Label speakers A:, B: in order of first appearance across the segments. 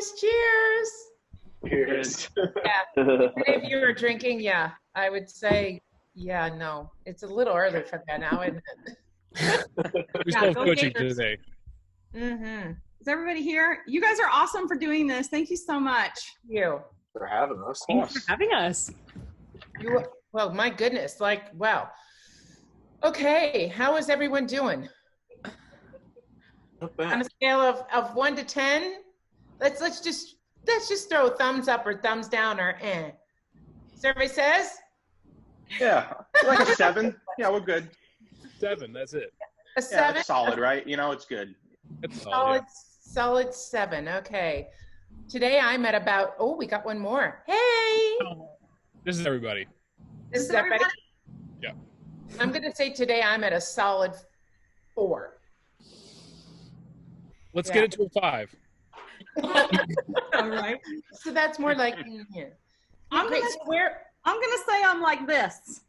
A: guys. Cheers.
B: Cheers.
A: Yeah. If you were drinking, yeah, I would say, yeah, no. It's a little early for that now, isn't it?
C: We still have coaching today.
D: Mm-hmm. Is everybody here? You guys are awesome for doing this. Thank you so much.
A: You.
B: For having us.
E: Thanks for having us.
A: Well, my goodness, like, wow. Okay, how is everyone doing?
B: Not bad.
A: On a scale of 1 to 10, let's just throw a thumbs up or thumbs down or eh. Survey says?
B: Yeah, like a 7. Yeah, we're good.
C: 7, that's it.
A: A 7?
B: Yeah, it's solid, right? You know, it's good.
C: It's
A: Solid 7, okay. Today I'm at about, oh, we got one more. Hey!
C: This is everybody.
A: This is everybody?
C: Yeah.
A: I'm going to say today I'm at a solid 4.
C: Let's get it to a 5.
D: All right.
A: So that's more like, yeah.
D: I'm
A: Great.
D: gonna
A: So where,
D: I'm gonna say I'm like this.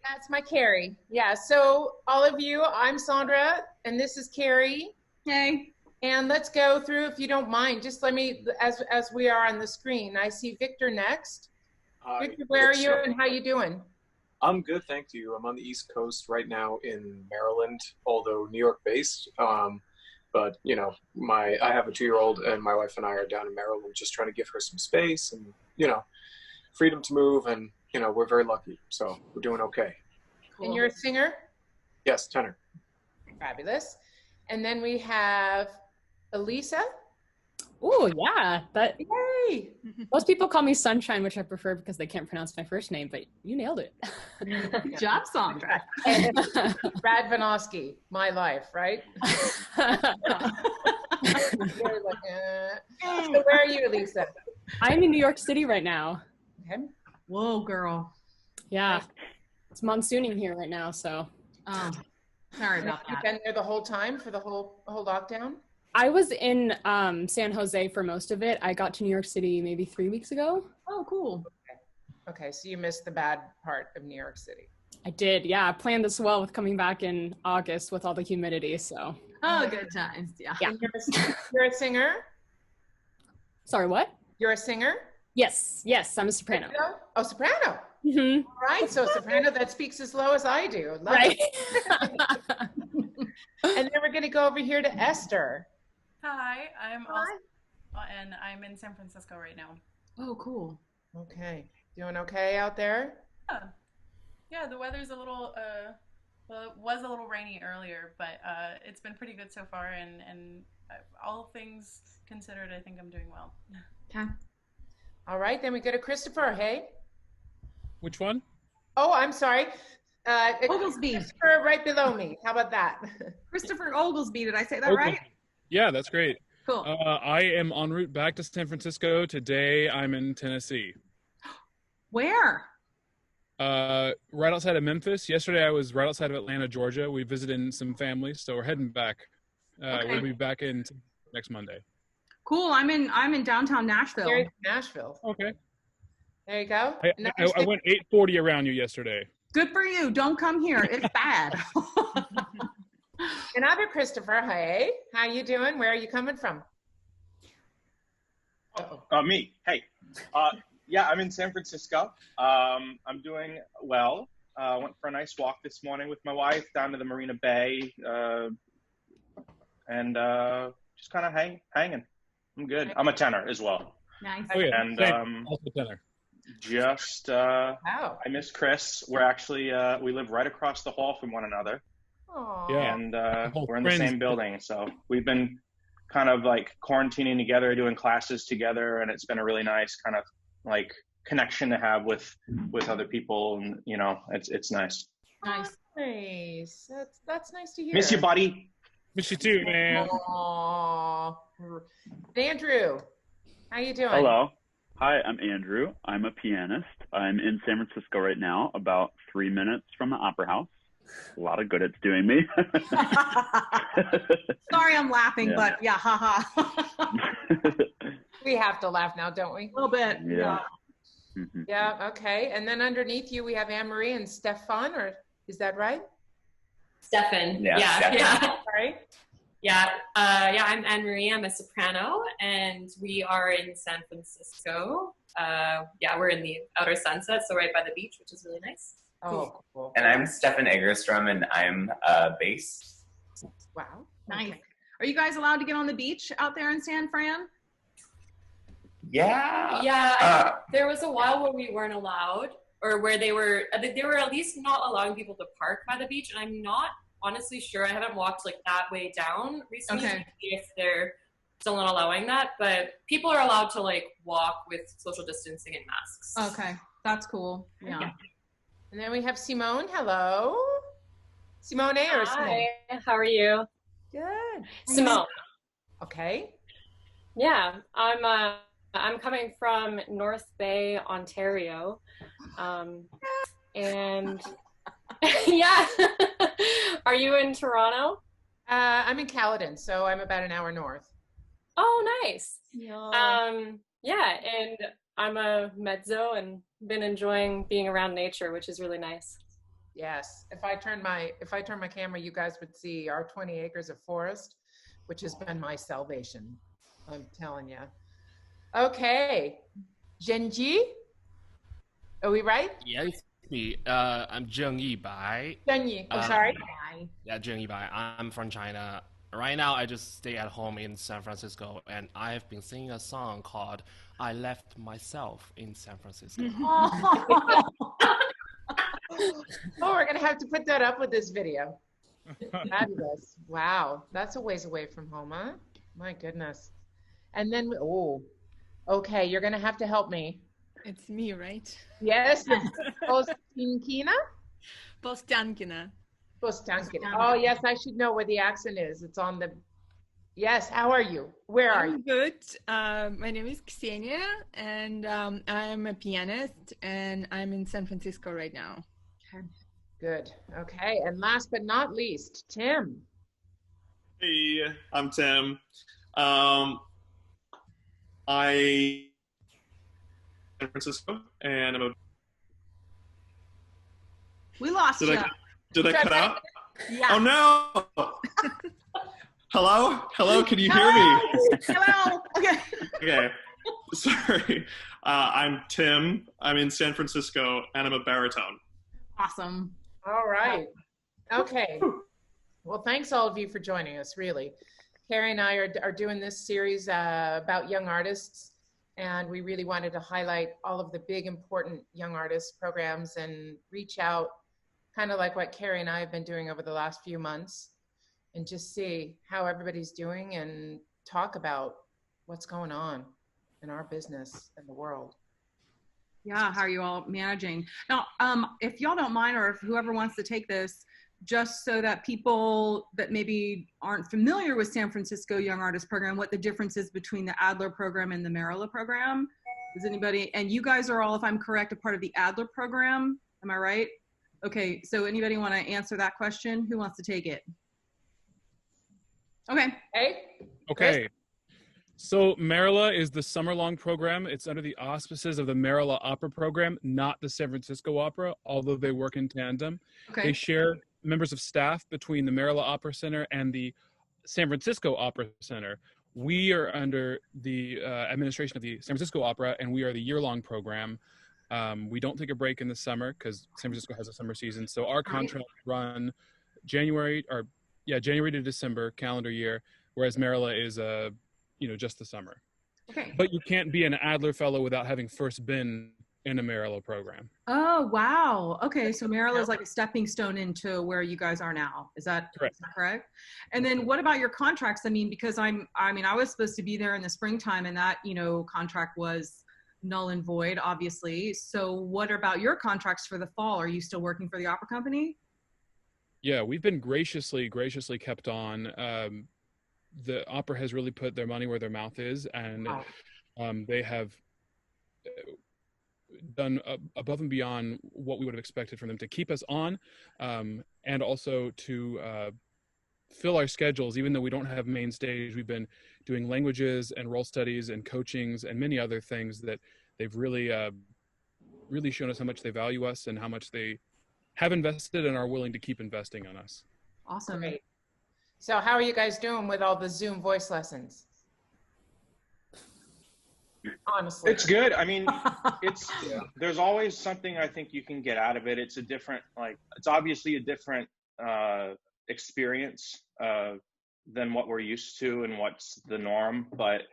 A: that's my Carrie. Yeah, so all of you, I'm Sandra, and this is Carrie.
D: Okay.
A: And let's go through, if you don't mind, just let me, as we are on the screen, I see Victor next.
F: Hi.
A: Victor, where are you and how you doing?
F: I'm good, thank you. I'm on the East Coast right now in Maryland, although New York based. But you know, I have a 2-year-old and my wife and I are down in Maryland just trying to give her some space and, you know, freedom to move, and you know, we're very lucky. So we're doing okay.
A: And you're a singer?
F: Yes, tenor.
A: Fabulous. And then we have Elisa.
E: Oh, yeah. That
A: Yay!
E: most people call me Sunshine, which I prefer because they can't pronounce my first name, but you nailed it.
D: Good job, Sandra.
A: Brad Vanosky, my life, right? You're like, So where are you, Elisa?
E: I'm in New York City right now.
A: Okay.
D: Whoa, girl.
E: Yeah. It's monsooning here right now, so.
D: Oh, sorry about
A: You've
D: that.
A: been there the whole time for the whole lockdown?
E: I was in San Jose for most of it. I got to New York City maybe 3 weeks ago.
D: Oh, cool.
A: Okay, so you missed the bad part of New York City.
E: I did, yeah. I planned this well with coming back in August with all the humidity, so.
D: Oh, good times. Yeah.
E: Yeah.
A: And you're a singer?
E: Sorry, what?
A: You're a singer?
E: Yes, I'm a soprano.
A: Oh, soprano.
E: Mm-hmm.
A: All right, so soprano that speaks as low as I do. Love
E: Right.
A: it. And then we're going to go over here to Esther.
G: Hi, I'm also, and I'm in San Francisco right now.
D: Oh, cool.
A: Okay, doing okay out there?
G: Yeah, the weather's a little, well, it was a little rainy earlier, but it's been pretty good so far, and all things considered, I think I'm doing well.
D: Okay.
A: All right, then we go to Christopher, hey?
C: Which one?
A: Oh, I'm sorry.
D: Oglesby.
A: Christopher right below me. How about that?
D: Christopher Oglesby. Did I say that right?
C: Yeah, that's great.
D: Cool.
C: I am en route back to San Francisco. Today I'm in Tennessee.
D: Where?
C: Right outside of Memphis. Yesterday I was right outside of Atlanta, Georgia. We visited some families, so we're heading back.
D: Okay.
C: We'll be back in next Monday.
D: Cool. I'm in downtown Nashville.
A: There's Nashville.
C: Okay.
A: There you go.
C: I went 8:40 around you yesterday.
D: Good for you. Don't come here. It's bad.
A: Another Christopher, hey. How you doing? Where are you coming from?
B: Me. Hey. Yeah, I'm in San Francisco. I'm doing well. Went for a nice walk this morning with my wife down to the Marina Bay, and just kind of hanging. I'm good. I'm a tenor as well.
D: Nice.
C: Oh yeah,
B: And
C: also tenor.
B: just
A: Wow.
B: I miss Chris. We're actually we live right across the hall from one another.
A: Aww.
C: Yeah.
B: And
C: whole
B: we're in the
C: friends-
B: same building, so we've been kind of like quarantining together, doing classes together, and it's been a really nice kind of like connection to have with other people, and you know, it's nice.
D: Nice.
A: Nice. That's nice to hear.
B: Miss you, buddy.
C: Miss you too, man.
A: Aww. Andrew, how you doing?
H: Hello. Hi, I'm Andrew. I'm a pianist. I'm in San Francisco right now, about 3 minutes from the Opera House. A lot of good it's doing me.
D: Sorry, I'm laughing,
H: Yeah.
D: but yeah, haha.
A: We have to laugh now, don't we?
D: A little bit.
H: Yeah.
A: Yeah, okay. And then underneath you, we have Anne-Marie and Stefan, or is that right?
I: Stefan.
J: Yeah,
I: Yeah.
J: Stefan.
I: Yeah.
A: Sorry.
I: Yeah. I'm Anne Marie. I'm a soprano, and we are in San Francisco. We're in the outer sunset, so right by the beach, which is really nice.
A: Oh, cool.
J: And I'm Stefan Egerstrom, and I'm bass.
A: Wow.
D: Nice.
A: Okay.
D: Are you guys allowed to get on the beach out there in San Fran?
J: Yeah.
I: Yeah. There was a while where we weren't allowed, or where they were at least not allowing people to park by the beach, and I'm not honestly sure. I haven't walked like that way down recently to see if they're still not allowing that, but people are allowed to like walk with social distancing and masks.
D: Okay, that's cool. Yeah.
A: And then we have Simone. Hello. Simone or Simone?
K: Hi, how are you?
A: Good.
K: Simone.
A: Okay.
K: Yeah, I'm coming from North Bay, Ontario. And yeah. Are you in Toronto?
A: I'm in Caledon, so I'm about an hour north.
K: Oh, nice.
A: Yeah.
K: Yeah, and I'm a mezzo and been enjoying being around nature, which is really nice.
A: Yes. If I turn my camera, you guys would see our 20 acres of forest, which has been my salvation. I'm telling you. Okay. Zhenji? Are we right?
L: Yeah, it's me. I'm Zheng Yibai.
A: Zhenyi. Oh, sorry.
L: Yeah, Zheng Yibai. I'm from China. Right now, I just stay at home in San Francisco, and I've been singing a song called "I Left Myself in San Francisco."
A: Oh, we're gonna have to put that up with this video. Fabulous. Wow, that's a ways away from home, huh? My goodness. And then, okay, you're gonna have to help me.
M: It's me, right?
A: Yes. Postankina?
M: Postankina.
A: Postankina. Oh, yes, I should know where the accent is. It's on the. Yes. How are you? Where are you?
M: Good. My name is Ksenia, and I'm a pianist, and I'm in San Francisco right now.
A: Good. Okay. And last but not least, Tim.
N: Hey, I'm Tim. San Francisco, and I'm a.
D: We lost you.
N: Did I cut out?
D: Yeah.
N: Oh no! Hello, can you hear me?
D: Hello. Okay.
N: Okay. Sorry. I'm Tim. I'm in San Francisco, and I'm a baritone.
D: Awesome.
A: All right. Okay. Well, thanks all of you for joining us, really. Carrie and I are doing this series about young artists, and we really wanted to highlight all of the big, important young artist programs and reach out, kind of like what Carrie and I have been doing over the last few months, and just see how everybody's doing and talk about what's going on in our business and the world.
D: Yeah, how are you all managing? Now, if y'all don't mind, or if whoever wants to take this, just so that people that maybe aren't familiar with San Francisco Young Artist Program, what the difference is between the Adler program and the Marilla program. Does anybody, and you guys are all, if I'm correct, a part of the Adler program, am I right? Okay, so anybody want to answer that question? Who wants to take it? Okay.
A: Hey.
C: Okay. So Marilla is the summer-long program. It's under the auspices of the Marilla Opera Program, not the San Francisco Opera, although they work in tandem.
D: Okay.
C: They share members of staff between the Marilla Opera Center and the San Francisco Opera Center. We are under the administration of the San Francisco Opera, and we are the year-long program. We don't take a break in the summer because San Francisco has a summer season. So our contracts run January to December calendar year, whereas Marilla is just the summer.
D: Okay.
C: But you can't be an Adler fellow without having first been in a Marilla program.
D: Oh, wow. Okay, so Marilla is like a stepping stone into where you guys are now. Is that correct? And then what about your contracts? I mean, because I was supposed to be there in the springtime, and that, contract was null and void, obviously. So what about your contracts for the fall? Are you still working for the opera company?
C: Yeah, we've been graciously kept on. The opera has really put their money where their mouth is, and they have done above and beyond what we would have expected from them to keep us on, and also to fill our schedules. Even though we don't have main stage, we've been doing languages and role studies and coachings and many other things that they've really shown us how much they value us and how much they have invested and are willing to keep investing on us.
D: Awesome.
A: Great. So how are you guys doing with all the Zoom voice lessons? Honestly.
B: It's good. I mean, there's always something I think you can get out of it. It's a different, it's obviously a different experience than what we're used to and what's the norm. But,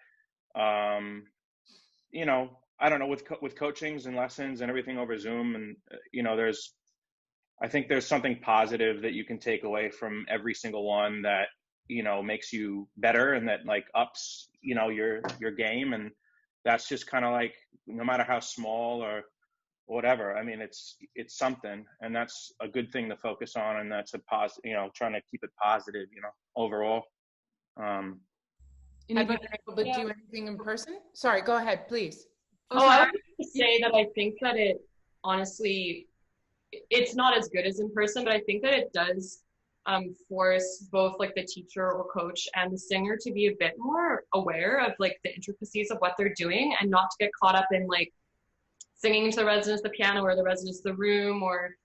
B: you know, I don't know, with coachings and lessons and everything over Zoom, and, you know, I think there's something positive that you can take away from every single one that, you know, makes you better and that ups, you know, your game. And that's just kind of no matter how small or whatever, I mean, it's something, and that's a good thing to focus on. And that's a positive, you know, trying to keep it positive, you know, overall.
A: Have you been able to do anything in person? Sorry, go ahead, please.
I: I would say that I think that it, honestly, it's not as good as in person, but I think that it does force both the teacher or coach and the singer to be a bit more aware of the intricacies of what they're doing, and not to get caught up in singing to the residents the piano or the residents the room, or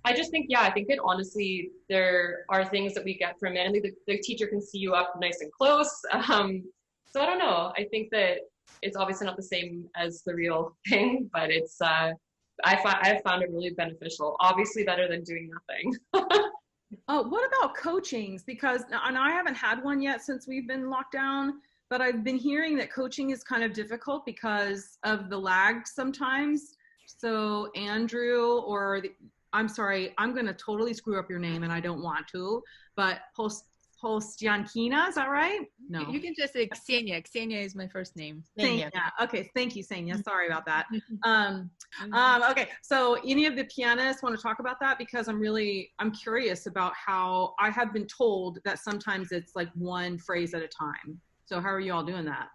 I: I just think I think that honestly there are things that we get from it, and the teacher can see you up nice and close. So I don't know, I think that it's obviously not the same as the real thing, but it's I found it really beneficial. Obviously better than doing nothing.
D: What about coachings? Because, and I haven't had one yet since we've been locked down, but I've been hearing that coaching is kind of difficult because of the lag sometimes. So Andrew, I'm sorry, I'm going to totally screw up your name and I don't want to, but Postyankina, is that right? No.
M: You can just say Ksenia. Ksenia is my first name.
D: Ksenia. Okay, thank you, Ksenia. Sorry about that. Okay, so any of the pianists want to talk about that? Because I'm curious about how I have been told that sometimes it's one phrase at a time. So how are you all doing that?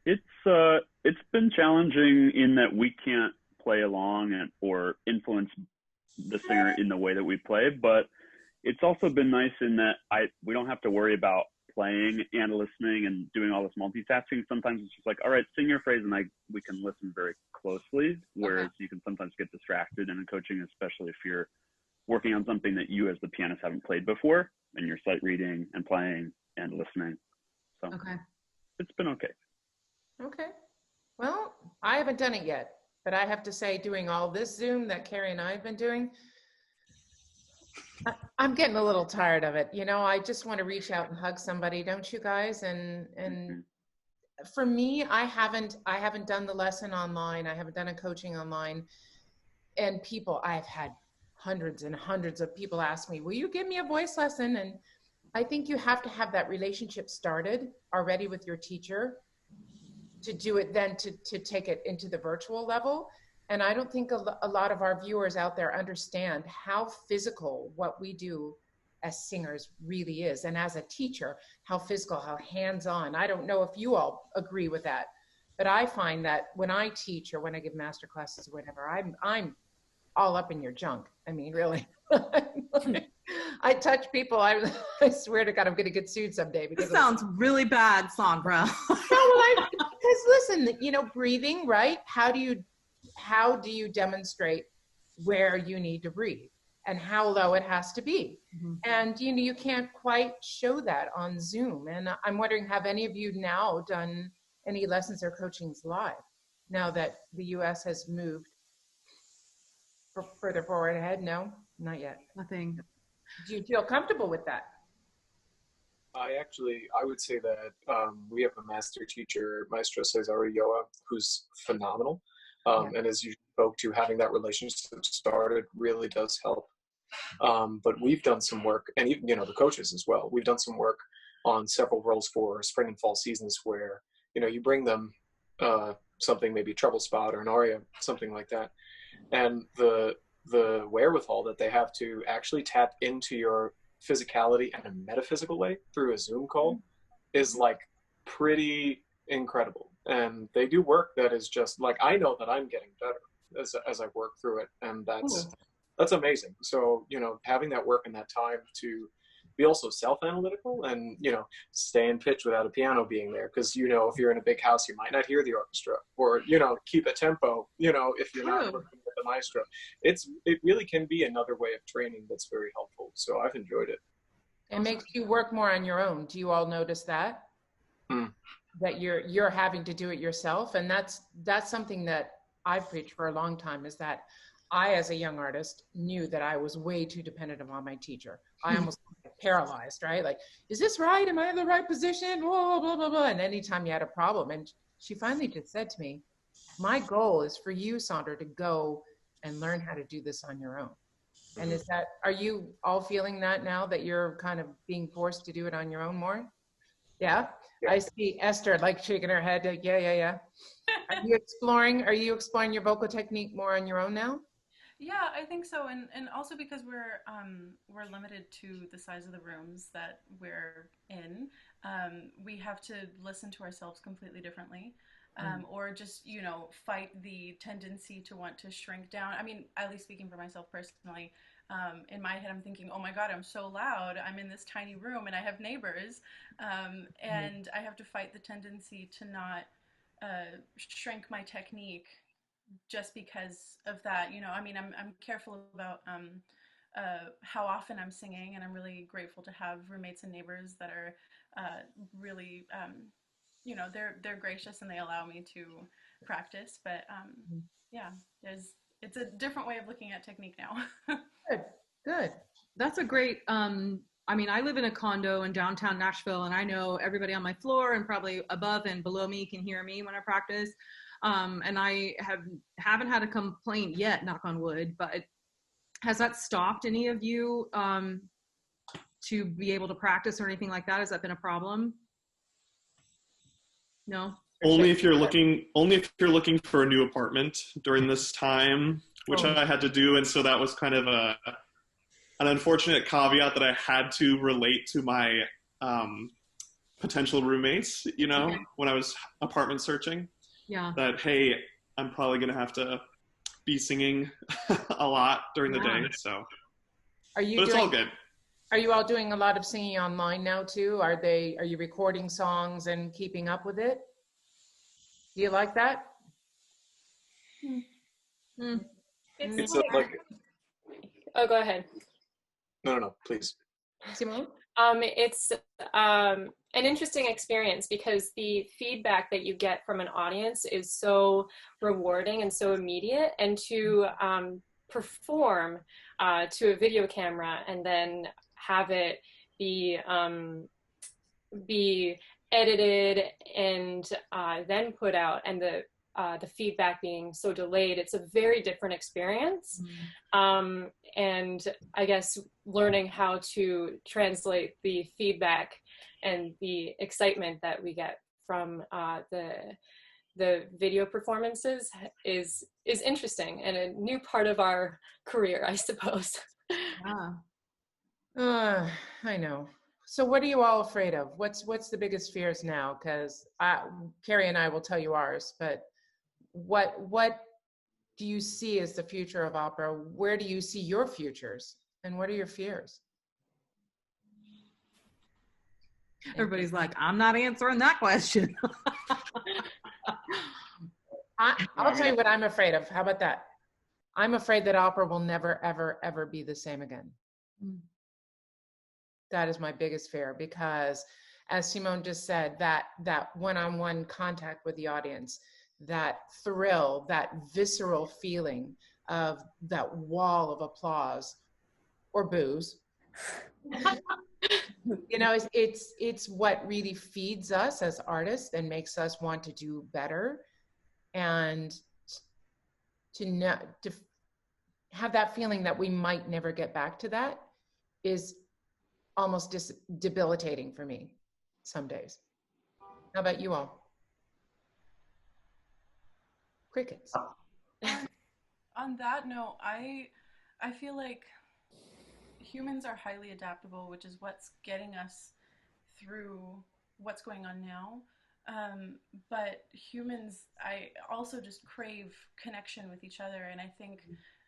H: It's been challenging in that we can't play along or influence the singer in the way that we play, but it's also been nice in that we don't have to worry about playing and listening and doing all this multitasking. Sometimes it's just all right, sing your phrase, and we can listen very closely, whereas you can sometimes get distracted in coaching, especially if you're working on something that you as the pianist haven't played before, and you're sight reading and playing and listening. So it's been okay.
A: Okay. Well, I haven't done it yet, but I have to say, doing all this Zoom that Carrie and I have been doing, I'm getting a little tired of it. You know, I just want to reach out and hug somebody, don't you guys? And for me, I haven't done the lesson online. I haven't done a coaching online. And I've had hundreds and hundreds of people ask me, will you give me a voice lesson? And I think you have to have that relationship started already with your teacher to do it, then to take it into the virtual level. And I don't think a lot of our viewers out there understand how physical what we do as singers really is. And as a teacher, how physical, how hands-on. I don't know if you all agree with that, but I find that when I teach or when I give master classes or whatever, I'm all up in your junk. I mean, really. I touch people. I swear to God, I'm going to get sued someday. Because
D: this sounds really bad, Sandra.
A: Because listen, you know, breathing, right? How do you demonstrate where you need to breathe and how low it has to be? And you know, you can't quite show that on Zoom. And I'm wondering, have any of you now done any lessons or coachings live now that the US has moved further forward ahead? No, not yet.
D: Nothing.
A: Do you feel comfortable with that?
F: I would say that we have a master teacher, Maestro Cesare Yoa, who's phenomenal. And as you spoke to, having that relationship started really does help. But we've done some work, and even, you know, the coaches as well. We've done some work on several roles for spring and fall seasons where, you know, you bring them something, maybe treble spot or an aria, something like that. And the wherewithal that they have to actually tap into your physicality in a metaphysical way through a Zoom call is pretty incredible. And they do work that is just I know that I'm getting better as I work through it, and that's amazing. So, you know, having that work in that time to be also self-analytical and, you know, stay in pitch without a piano being there, because, you know, if you're in a big house, you might not hear the orchestra, or, you know, keep a tempo, you know, if you're not working with the maestro. It really can be another way of training that's very helpful. So I've enjoyed it.
A: It makes you work more on your own. Do you all notice that? That you're having to do it yourself, and that's something that I've preached for a long time, is that I, as a young artist, knew that I was way too dependent upon my teacher. I almost paralyzed, right? Like, is this right? Am I in the right position? Blah, blah, blah, blah. And anytime you had a problem, and she finally just said to me, my goal is for you, Sandra, to go and learn how to do this on your own. And are you all feeling that now, that you're kind of being forced to do it on your own more? Yeah. I see Esther like shaking her head. Like, yeah. Are you exploring your vocal technique more on your own now?
G: Yeah, I think so, and also because we're limited to the size of the rooms that we're in, we have to listen to ourselves completely differently, or just fight the tendency to want to shrink down. I mean, at least speaking for myself personally, in my head I'm thinking, oh my God, I'm so loud. I'm in this tiny room and I have neighbors, and I have to fight the tendency to not shrink my technique just because of that. I mean, I'm careful about how often I'm singing, and I'm really grateful to have roommates and neighbors that are really, they're gracious and they allow me to practice. But yeah, it's a different way of looking at technique now.
A: Good.
D: That's a great. I mean, I live in a condo in downtown Nashville, and I know everybody on my floor and probably above and below me can hear me when I practice. And I haven't had a complaint yet, knock on wood, but has that stopped any of you to be able to practice or anything like that? Has that been a problem? No?
N: Only if you're looking for a new apartment during this time, which I had to do. And so that was kind of an unfortunate caveat that I had to relate to my potential roommates, when I was apartment searching.
D: Yeah.
N: That, hey, I'm probably going to have to be singing a lot during the day. So, but it's all good.
A: Are you all doing a lot of singing online now too? Are you recording songs and keeping up with it? Do you like that?
K: It's
F: like,
K: oh, go ahead.
F: No, please.
A: Simone?
K: It's an interesting experience because the feedback that you get from an audience is so rewarding and so immediate, and to perform to a video camera and then have it be edited and then put out, and the feedback being so delayed, it's a very different experience. And I guess learning how to translate the feedback and the excitement that we get from the video performances is interesting and a new part of our career, I suppose.
A: I know. So what are you all afraid of? What's the biggest fears now? Because Carrie and I will tell you ours, but what do you see as the future of opera? Where do you see your futures? And what are your fears?
D: Everybody's like, I'm not answering that question.
A: I'll tell you what I'm afraid of. How about that? I'm afraid that opera will never, ever, ever be the same again. That is my biggest fear, because as Simone just said, that one-on-one contact with the audience, that thrill, that visceral feeling of that wall of applause or boos, it's what really feeds us as artists and makes us want to do better. And to have that feeling that we might never get back to that is almost debilitating for me some days. How about you all? Crickets.
G: On that note, I feel like humans are highly adaptable, which is what's getting us through what's going on now. But humans, I also just crave connection with each other, and I think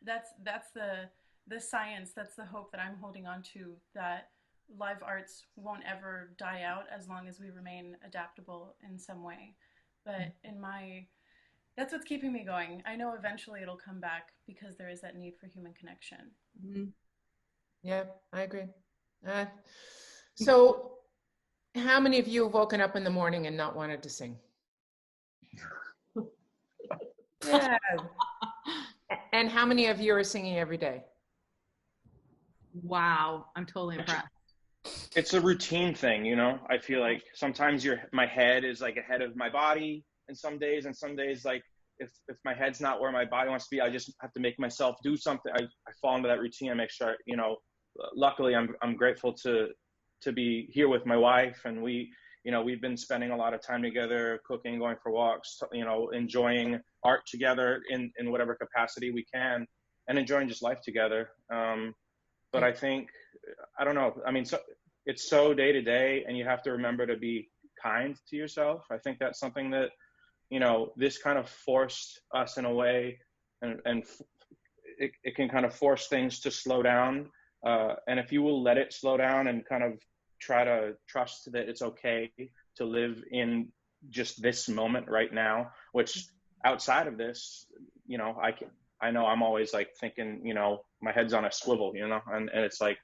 G: that's the science, that's the hope that I'm holding on to, that live arts won't ever die out as long as we remain adaptable in some way. But in my That's what's keeping me going. I know eventually it'll come back because there is that need for human connection.
A: Mm-hmm. Yeah, I agree. So how many of you have woken up in the morning and not wanted to sing? Yeah. And how many of you are singing every day?
D: Wow, I'm totally impressed.
B: It's a routine thing, you know. I feel like sometimes my head is like ahead of my body and some days like if my head's not where my body wants to be, I just have to make myself do something. I fall into that routine. I make sure, you know, luckily I'm grateful to be here with my wife, and we've been spending a lot of time together, cooking, going for walks, you know, enjoying art together in whatever capacity we can, and enjoying just life together. But I think, I don't know, I mean, so it's so day to day, and you have to remember to be kind to yourself. I think that's something that, you know, this kind of forced us in a way, and it can kind of force things to slow down. And if you will let it slow down and kind of try to trust that it's okay to live in just this moment right now, which outside of this, you know, I know I'm always like thinking, you know, my head's on a swivel, you know, and it's like,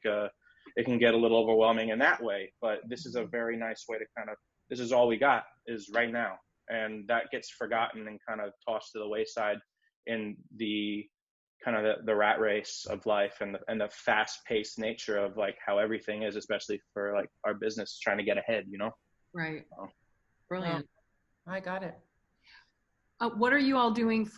B: it can get a little overwhelming in that way, but this is a very nice way to kind of, this is all we got is right now. And that gets forgotten and kind of tossed to the wayside in the kind of the rat race of life and the fast paced nature of like how everything is, especially for like our business trying to get ahead, you know?
D: Right. Brilliant.
A: Oh, I got it.
D: What are you all doing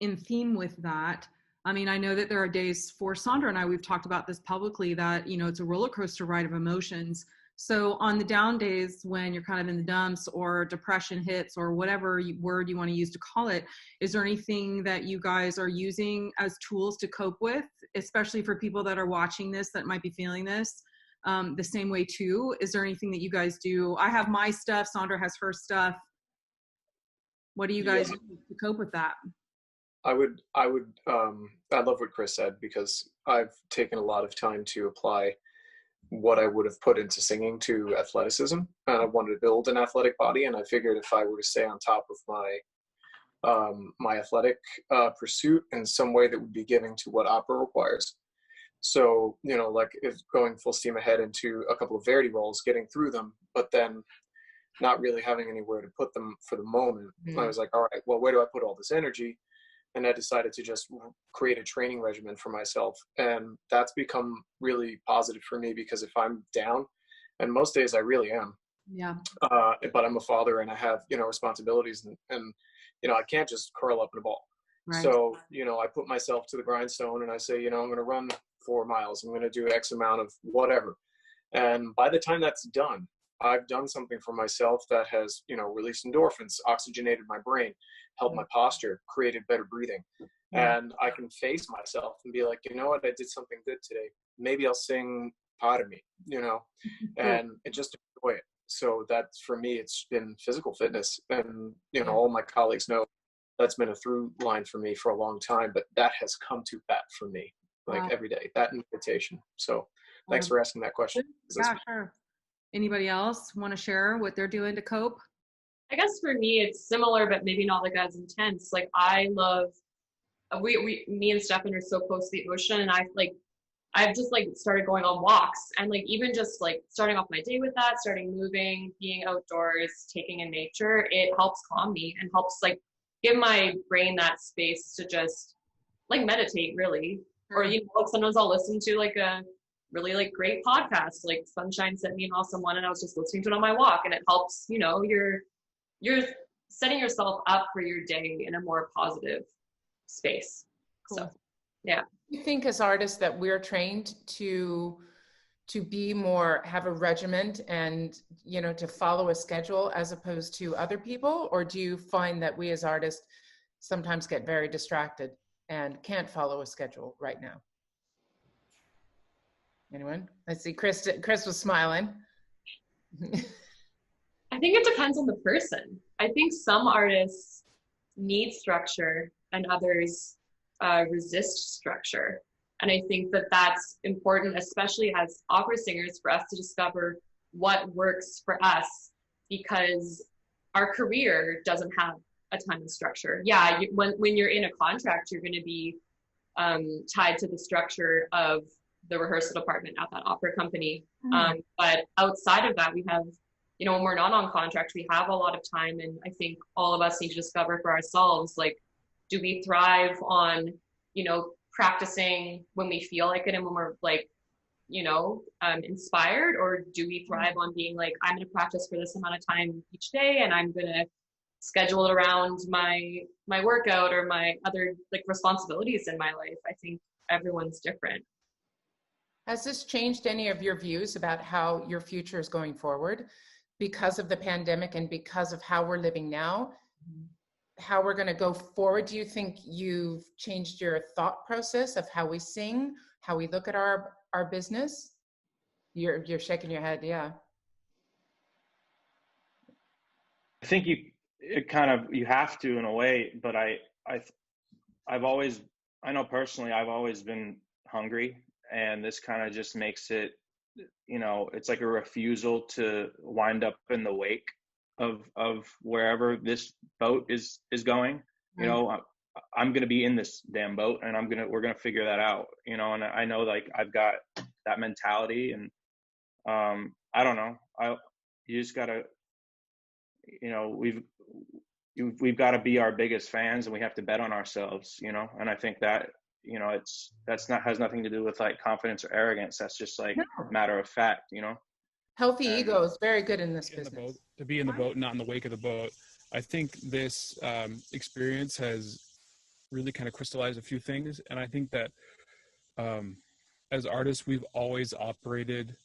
D: in theme with that? I mean, I know that there are days for Sandra and I, we've talked about this publicly, that, you know, it's a roller coaster ride of emotions. So on the down days when you're kind of in the dumps or depression hits or whatever word you want to use to call it, is there anything that you guys are using as tools to cope with, especially for people that are watching this that might be feeling this the same way too? Is there anything that you guys do? I have my stuff, Sandra has her stuff. What do you guys do to cope with that?
F: I love what Chris said, because I've taken a lot of time to apply what I would have put into singing to athleticism. I wanted to build an athletic body, and I figured if I were to stay on top of my athletic pursuit in some way that would be giving to what opera requires. So, you know, like if going full steam ahead into a couple of Verdi roles, getting through them, but then not really having anywhere to put them for the moment. I was like, all right, well, where do I put all this energy? And I decided to just create a training regimen for myself. And that's become really positive for me, because if I'm down, and most days I really am, but I'm a father and I have, you know, responsibilities, and you know, I can't just curl up in a ball. Right. So, you know, I put myself to the grindstone and I say, you know, I'm going to run 4 miles. I'm going to do X amount of whatever. And by the time that's done, I've done something for myself that has, you know, released endorphins, oxygenated my brain, helped my posture, created better breathing. And I can face myself and be like, you know what, I did something good today. Maybe I'll sing part of me, you know, and just enjoy it. So that's, for me, it's been physical fitness. And, you know, all my colleagues know that's been a through line for me for a long time, but that has come to bat for me, like every day, that and meditation. So thanks for asking that question.
D: Yeah, sure. Anybody else want to share what they're doing to cope?
I: I guess for me, it's similar, but maybe not like as intense. Like I love, me and Stefan are so close to the ocean, and I've just like started going on walks, and like even just like starting off my day with that, starting moving, being outdoors, taking in nature, it helps calm me and helps like give my brain that space to just like meditate, really. Or, you know, sometimes I'll listen to like a really like great podcast, like Sunshine sent me an awesome one, and I was just listening to it on my walk, and it helps, you know, you're setting yourself up for your day in a more positive space. Cool. So yeah.
A: You think as artists that we're trained to be more, have a regiment and, you know, to follow a schedule as opposed to other people? Or do you find that we as artists sometimes get very distracted and can't follow a schedule right now? Anyone? I see Chris was smiling.
I: I think it depends on the person. I think some artists need structure and others resist structure. And I think that that's important, especially as opera singers, for us to discover what works for us, because our career doesn't have a ton of structure. Yeah, when you're in a contract, you're going to be tied to the structure of the rehearsal department at that opera company. But outside of that, we have, you know, when we're not on contract, we have a lot of time, and I think all of us need to discover for ourselves, like, do we thrive on, you know, practicing when we feel like it and when we're like, you know, inspired, or do we thrive on being like, I'm going to practice for this amount of time each day, and I'm going to schedule it around my workout or my other like responsibilities in my life. I think everyone's different.
A: Has this changed any of your views about how your future is going forward because of the pandemic and because of how we're living now? How we're going to go forward? Do you think you've changed your thought process of how we sing, how we look at our business? You're shaking your head, yeah.
B: I think you have to in a way, but I've always, I know personally, I've always been hungry, and this kind of just makes it, you know, it's like a refusal to wind up in the wake of wherever this boat is going. You know, I'm going to be in this damn boat, and we're going to figure that out, you know. And I know, like, I've got that mentality, and I don't know, you just got to, you know, we've got to be our biggest fans, and we have to bet on ourselves, you know. And I think that, you know, has nothing to do with like confidence or arrogance. That's just like matter of fact, you know.
A: Healthy ego is very good in this business.
C: To be in the boat, not in the wake of the boat. I think this experience has really kind of crystallized a few things. And I think that as artists, we've always operated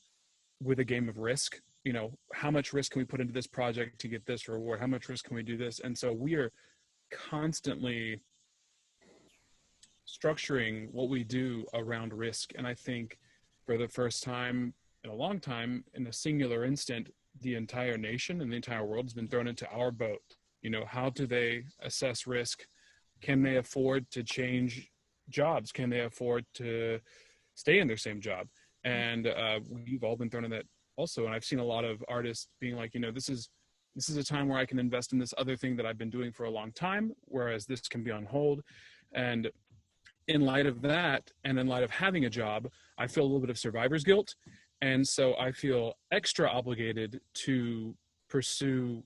C: with a game of risk. You know, how much risk can we put into this project to get this reward? How much risk can we do this? And so we are constantly structuring what we do around risk. And I think for the first time in a long time, in a singular instant, the entire nation and the entire world has been thrown into our boat. You know, how do they assess risk? Can they afford to change jobs? Can they afford to stay in their same job? And we've all been thrown in that also. And I've seen a lot of artists being like, you know, this is a time where I can invest in this other thing that I've been doing for a long time, whereas this can be on hold. And in light of that, and in light of having a job, I feel a little bit of survivor's guilt. And so I feel extra obligated to pursue,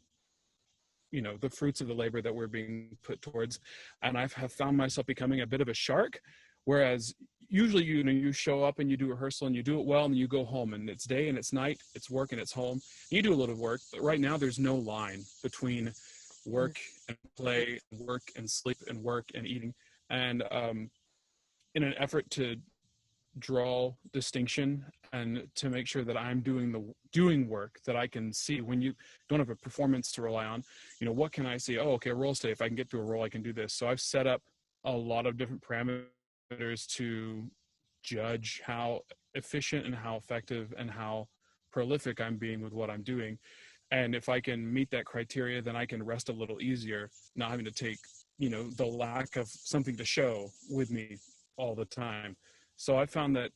C: you know, the fruits of the labor that we're being put towards. And I have found myself becoming a bit of a shark, whereas usually, you know, you show up and you do rehearsal and you do it well, and you go home, and it's day and it's night, it's work and it's home. You do a little work, but right now there's no line between work and play, work and sleep, and work and eating. And in an effort to draw distinction and to make sure that I'm doing work that I can see, when you don't have a performance to rely on, you know, what can I see? Oh, okay, roll today. If I can get through a roll, I can do this. So I've set up a lot of different parameters to judge how efficient and how effective and how prolific I'm being with what I'm doing. And if I can meet that criteria, then I can rest a little easier, not having to take, you know, the lack of something to show with me all the time. So I found that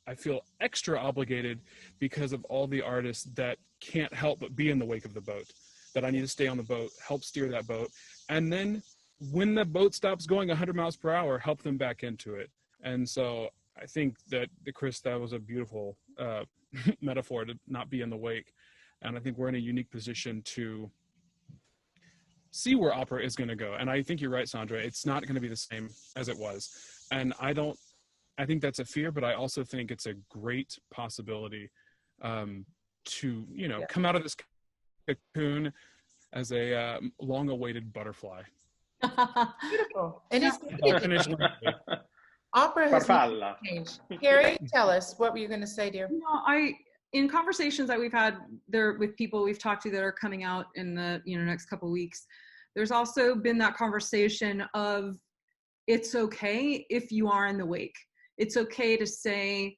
C: I feel extra obligated because of all the artists that can't help but be in the wake of the boat, that I need to stay on the boat, help steer that boat. And then when the boat stops going 100 miles per hour, help them back into it. And so I think that, Chris, that was a beautiful metaphor, to not be in the wake. And I think we're in a unique position to see where opera is going to go. And I think you're right, Sandra. It's not going to be the same as it was. And I think that's a fear, but I also think it's a great possibility to, you know, come out of this cocoon as a long-awaited butterfly.
A: Beautiful. And it's opera has changed. Carrie, tell us, what were you going to say, dear?
D: You know, in conversations that we've had there with people we've talked to that are coming out in the, you know, next couple of weeks, there's also been that conversation of, it's okay if you are in the wake. It's okay to say,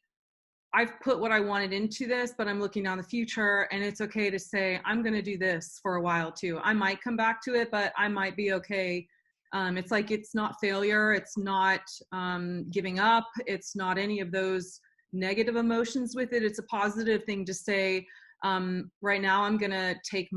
D: I've put what I wanted into this, but I'm looking down the future. And it's okay to say, I'm going to do this for a while too. I might come back to it, but I might be okay. It's like, it's not failure. It's not giving up. It's not any of those negative emotions with it. It's a positive thing to say, right now I'm going to take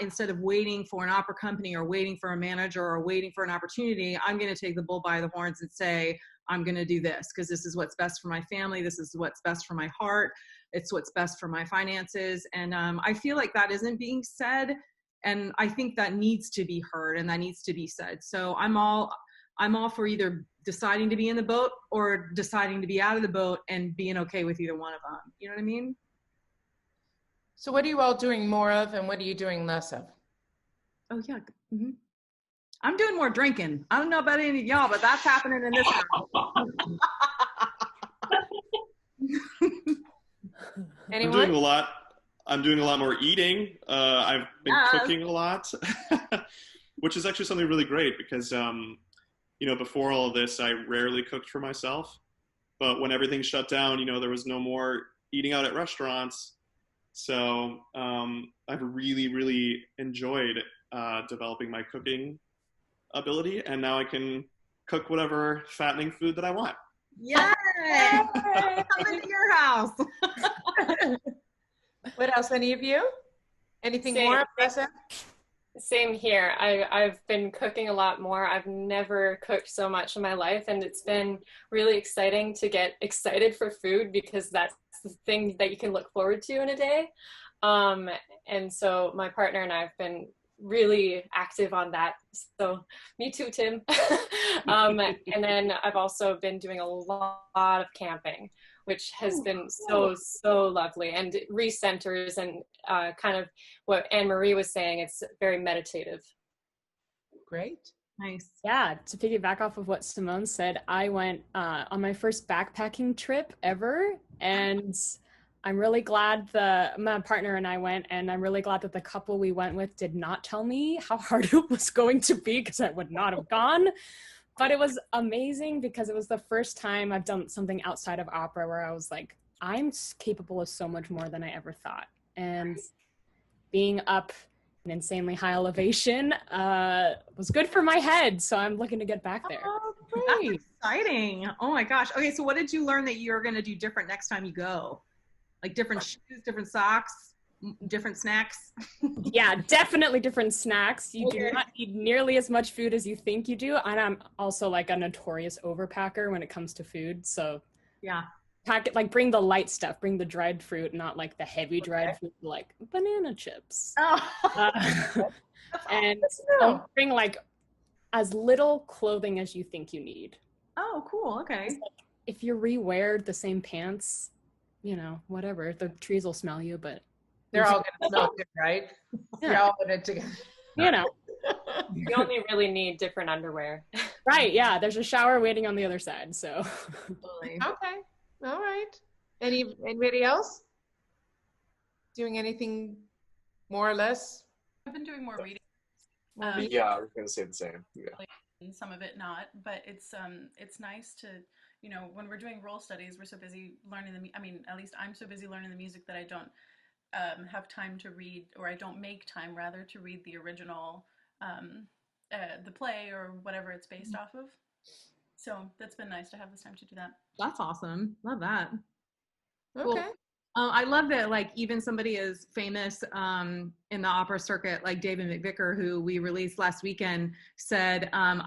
D: instead of waiting for an opera company or waiting for a manager or waiting for an opportunity, I'm going to take the bull by the horns and say, I'm going to do this because this is what's best for my family. This is what's best for my heart. It's what's best for my finances. And I feel like that isn't being said. And I think that needs to be heard and that needs to be said. So I'm all for either deciding to be in the boat or deciding to be out of the boat and being okay with either one of them. You know what I mean?
A: So what are you all doing more of and what are you doing less of?
D: Oh, yeah. Mm-hmm. I'm doing more drinking. I don't know about any of y'all, but that's happening in this house.
A: Anyone?
N: I'm doing a lot more eating. I've been cooking a lot, which is actually something really great because, before all of this, I rarely cooked for myself. But when everything shut down, there was no more eating out at restaurants. So I've really, really enjoyed developing my cooking ability, and now I can cook whatever fattening food that I want.
D: Yay! Come into your house.
A: What else? Any of you? Anything more?
K: Same here. I've been cooking a lot more. I've never cooked so much in my life, and it's been really exciting to get excited for food because that's the thing that you can look forward to in a day. And so my partner and I have been really active on that. So me too, Tim. And then I've also been doing a lot of camping, which has been so lovely and recenters and kind of what Anne-Marie was saying, it's very meditative.
A: Great.
D: Nice.
E: Yeah, to piggyback off of what Simone said, I went on my first backpacking trip ever, and I'm really glad my partner and I went, and I'm really glad that the couple we went with did not tell me how hard it was going to be because I would not have gone. But it was amazing because it was the first time I've done something outside of opera where I was like, I'm capable of so much more than I ever thought. And being up an insanely high elevation was good for my head. So I'm looking to get back there.
D: Oh, great. That's exciting. Oh my gosh. Okay, so what did you learn that you're going to do different next time you go? Like different shoes, different socks, different snacks?
E: Yeah, definitely different snacks. You do not need nearly as much food as you think you do. And I'm also like a notorious overpacker when it comes to food. So
D: yeah,
E: pack it, like bring the light stuff, bring the dried fruit, not like the heavy dried fruit, like banana chips. And don't bring like as little clothing as you think you need.
D: Oh, cool. Okay.
E: Like, if you rewear the same pants, whatever, the trees will smell you, but
A: they're all going to smell good, right?
E: Yeah.
A: You're all in it together.
K: You only really need different underwear.
E: Right, yeah. There's a shower waiting on the other side, so.
A: Okay, all right. Anybody else? Doing anything more or less?
G: I've been doing more reading.
F: Yeah, I was going to say the same. Yeah.
G: Some of it not, but it's nice to, when we're doing role studies, we're so busy learning at least I'm so busy learning the music that I don't have time to read, or I don't make time rather to read the original, the play or whatever it's based off of. So that's been nice to have this time to do that.
D: That's awesome. Love that.
A: Okay.
D: Cool. I love that, like, even somebody as famous in the opera circuit, like David McVicker, who we released last weekend, said, at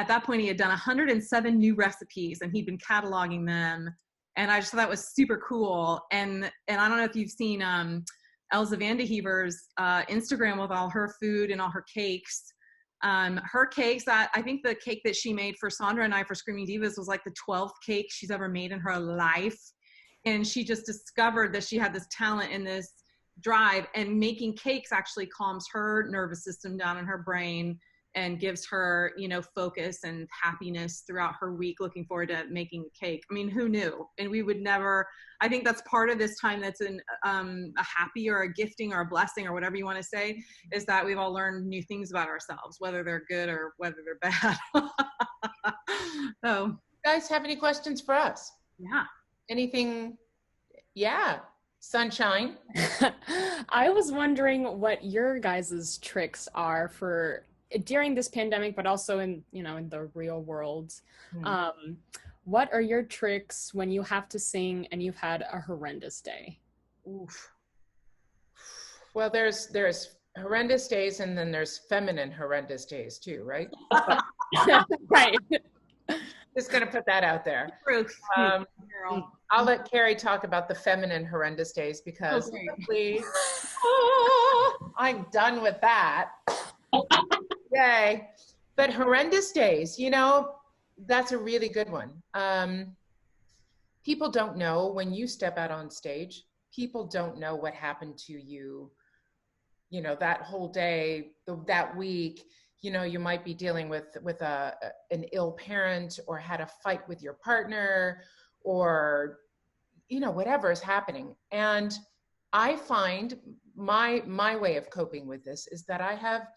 D: that point he had done 107 new recipes and he'd been cataloging them. And I just thought that was super cool. And I don't know if you've seen Elza Vandehever's Instagram with all her food and all her cakes. Her cakes, I think the cake that she made for Sandra and I for Screaming Divas was like the 12th cake she's ever made in her life. And she just discovered that she had this talent and this drive, and making cakes actually calms her nervous system down in her brain and gives her, focus and happiness throughout her week, looking forward to making a cake. I mean, who knew? And we would never, I think that's part of this time that's a happy or a gifting or a blessing or whatever you want to say, is that we've all learned new things about ourselves, whether they're good or whether they're bad. So,
A: you guys have any questions for us?
D: Yeah.
A: Anything? Yeah. Sunshine.
E: I was wondering what your guys' tricks are for during this pandemic, but also in the real world. What are your tricks when you have to sing and you've had a horrendous day?
A: Oof. Well, there's horrendous days, and then there's feminine horrendous days too, right?
E: Right.
A: Just gonna put that out there. I'll let Carrie talk about the feminine horrendous days because please, I'm done with that. Yay. But horrendous days, you know, that's a really good one. People don't know when you step out on stage, people don't know what happened to you, you know, that whole day, that week. You know, you might be dealing with an ill parent, or had a fight with your partner, or, you know, whatever is happening. And I find my way of coping with this is that I have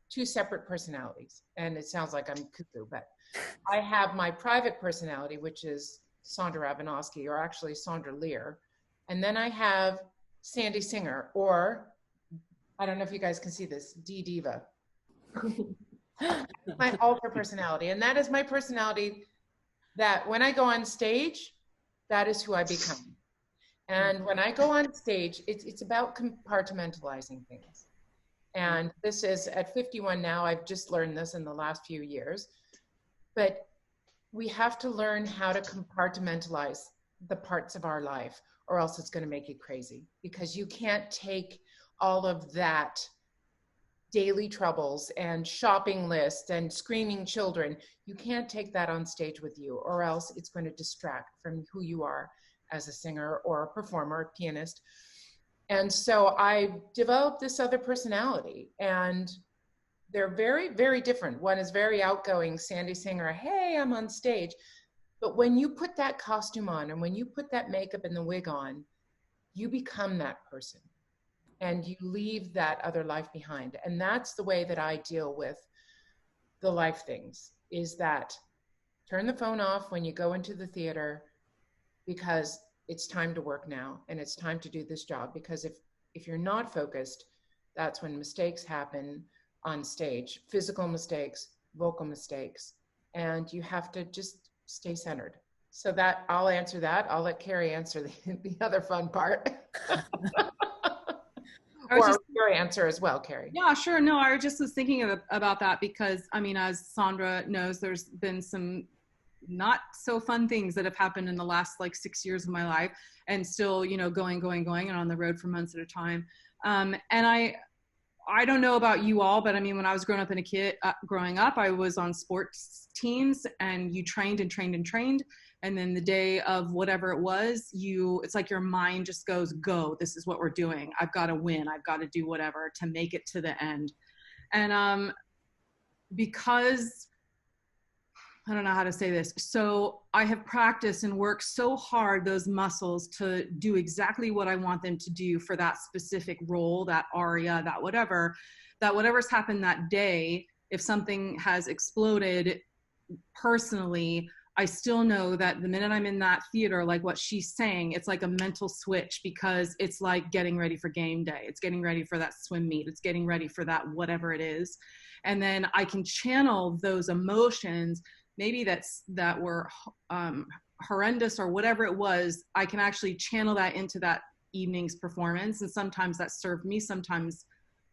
A: two separate personalities. And it sounds like I'm cuckoo, but I have my private personality, which is Sandra Ravanowski, or actually Sandra Lear. And then I have Sandy Singer, or I don't know if you guys can see this, Diva. My alter personality. And that is my personality that when I go on stage, that is who I become. And when I go on stage, it's about compartmentalizing things. And this is at 51 now, I've just learned this in the last few years, but we have to learn how to compartmentalize the parts of our life, or else it's going to make you crazy, because you can't take all of that daily troubles and shopping lists and screaming children. You can't take that on stage with you, or else it's going to distract from who you are as a singer or a performer, a pianist. And so I developed this other personality, and they're very, very different. One is very outgoing, Sandy Singer, hey, I'm on stage. But when you put that costume on, and when you put that makeup and the wig on, you become that person, and you leave that other life behind. And that's the way that I deal with the life things, is that turn the phone off when you go into the theater, because it's time to work now, and it's time to do this job. Because if you're not focused, that's when mistakes happen on stage, physical mistakes, vocal mistakes, and you have to just stay centered. So that, I'll answer that. I'll let Carrie answer the other fun part. Or your answer as well, Carrie.
D: Yeah, sure. No, I just was thinking about that because, I mean, as Sandra knows, there's been some not so fun things that have happened in the last like 6 years of my life, and still, you know, going and on the road for months at a time. And I don't know about you all, but I mean, when I was growing up, I was on sports teams, and you trained and trained and trained. And then the day of whatever it was, it's like your mind just goes, go, this is what we're doing. I've got to win. I've got to do whatever to make it to the end. And because, I don't know how to say this. So I have practiced and worked so hard those muscles to do exactly what I want them to do for that specific role, that aria, that whatever's happened that day, if something has exploded personally, I still know that the minute I'm in that theater, like what she's saying, it's like a mental switch, because it's like getting ready for game day. It's getting ready for that swim meet. It's getting ready for that whatever it is. And then I can channel those emotions, maybe that were horrendous or whatever it was. I can actually channel that into that evening's performance. And sometimes that served me, sometimes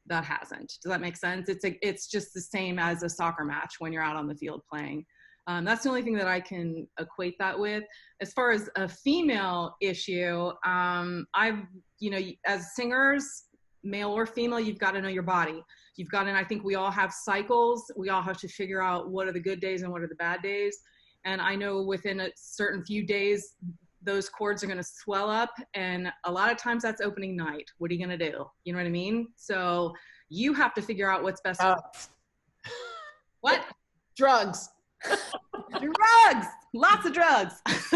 D: that hasn't. Does that make sense? It's just the same as a soccer match when you're out on the field playing. That's the only thing that I can equate that with. As far as a female issue, as singers, male or female, you've got to know your body. You've got to, and I think we all have cycles. We all have to figure out what are the good days and what are the bad days. And I know within a certain few days, those chords are going to swell up. And a lot of times that's opening night. What are you going to do? You know what I mean? So you have to figure out what's best. What?
A: Drugs.
D: Drugs. Lots of drugs.
A: Just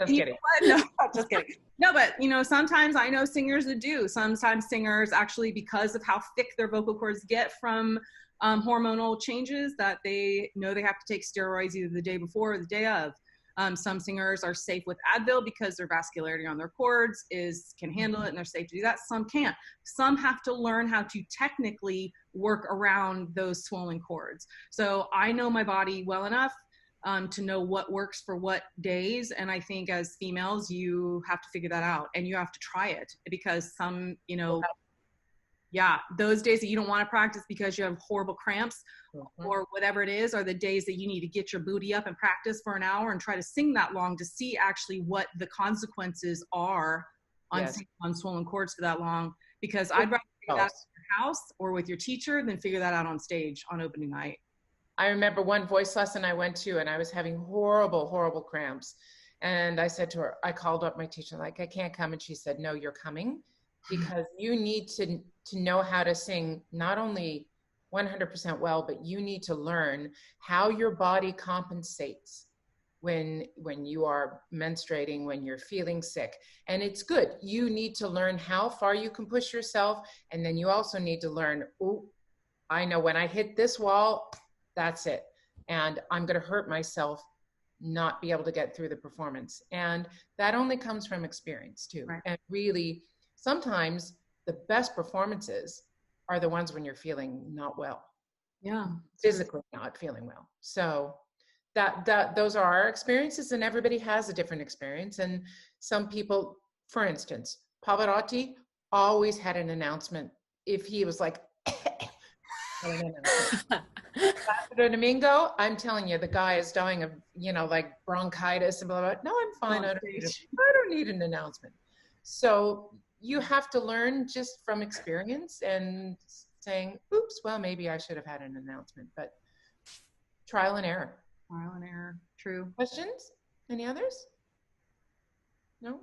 A: kidding.
D: No, just kidding. No, but sometimes I know singers that do. Sometimes singers actually, because of how thick their vocal cords get from hormonal changes, that they know they have to take steroids either the day before or the day of. Some singers are safe with Advil because their vascularity on their cords can handle it and they're safe to do that. Some can't. Some have to learn how to technically work around those swollen cords. So I know my body well enough to know what works for what days. And I think as females, you have to figure that out and you have to try it, because some, you know, yeah, those days that you don't want to practice because you have horrible cramps or whatever it is, are the days that you need to get your booty up and practice for an hour and try to sing that long to see actually what the consequences are on singing on swollen chords for that long. Because I'd rather figure that out in your house or with your teacher than figure that out on stage on opening night.
A: I remember one voice lesson I went to and I was having horrible, horrible cramps. And I said to her, I called up my teacher, like, I can't come. And she said, no, you're coming, because you need to know how to sing, not only 100% well, but you need to learn how your body compensates when you are menstruating, when you're feeling sick. And it's good. You need to learn how far you can push yourself. And then you also need to learn, oh, I know when I hit this wall, that's it. And I'm going to hurt myself, not be able to get through the performance. And that only comes from experience too. Right. And really, sometimes the best performances are the ones when you're feeling not well.
D: Yeah.
A: Physically not feeling well. So those are our experiences, and everybody has a different experience. And some people, for instance, Pavarotti always had an announcement. If he was like, Domingo, I'm telling you, the guy is dying of, you know, like bronchitis and blah, blah, blah. No, I'm fine. I don't need an announcement. So you have to learn just from experience and saying, oops, well, maybe I should have had an announcement, but trial and error.
D: Trial and error. True.
A: Questions? Any others? No?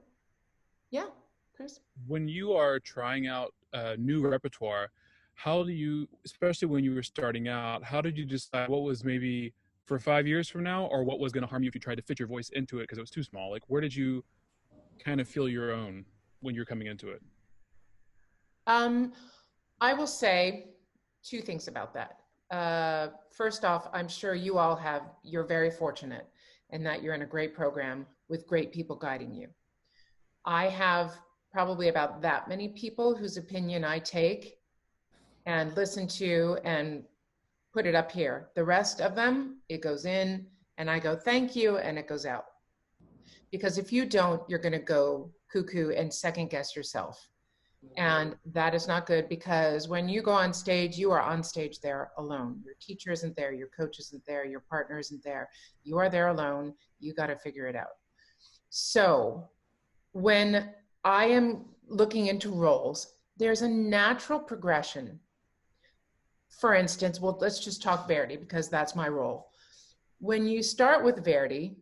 A: Yeah, Chris?
C: When you are trying out new repertoire, how do you, especially when you were starting out, how did you decide what was maybe for 5 years from now, or what was going to harm you if you tried to fit your voice into it because it was too small? Like, where did you kind of feel your own when you're coming into it?
A: I will say two things about that. First off, I'm sure you all you're very fortunate in that you're in a great program with great people guiding you. I have probably about that many people whose opinion I take and listen to and put it up here. The rest of them, it goes in and I go, thank you, and it goes out. Because if you don't, you're going to go cuckoo and second guess yourself. And that is not good, because when you go on stage, you are on stage there alone. Your teacher isn't there, your coach isn't there, your partner isn't there. You are there alone. You got to figure it out. So when I am looking into roles, there's a natural progression. For instance, well, let's just talk Verdi, because that's my role. When you start with Verdi,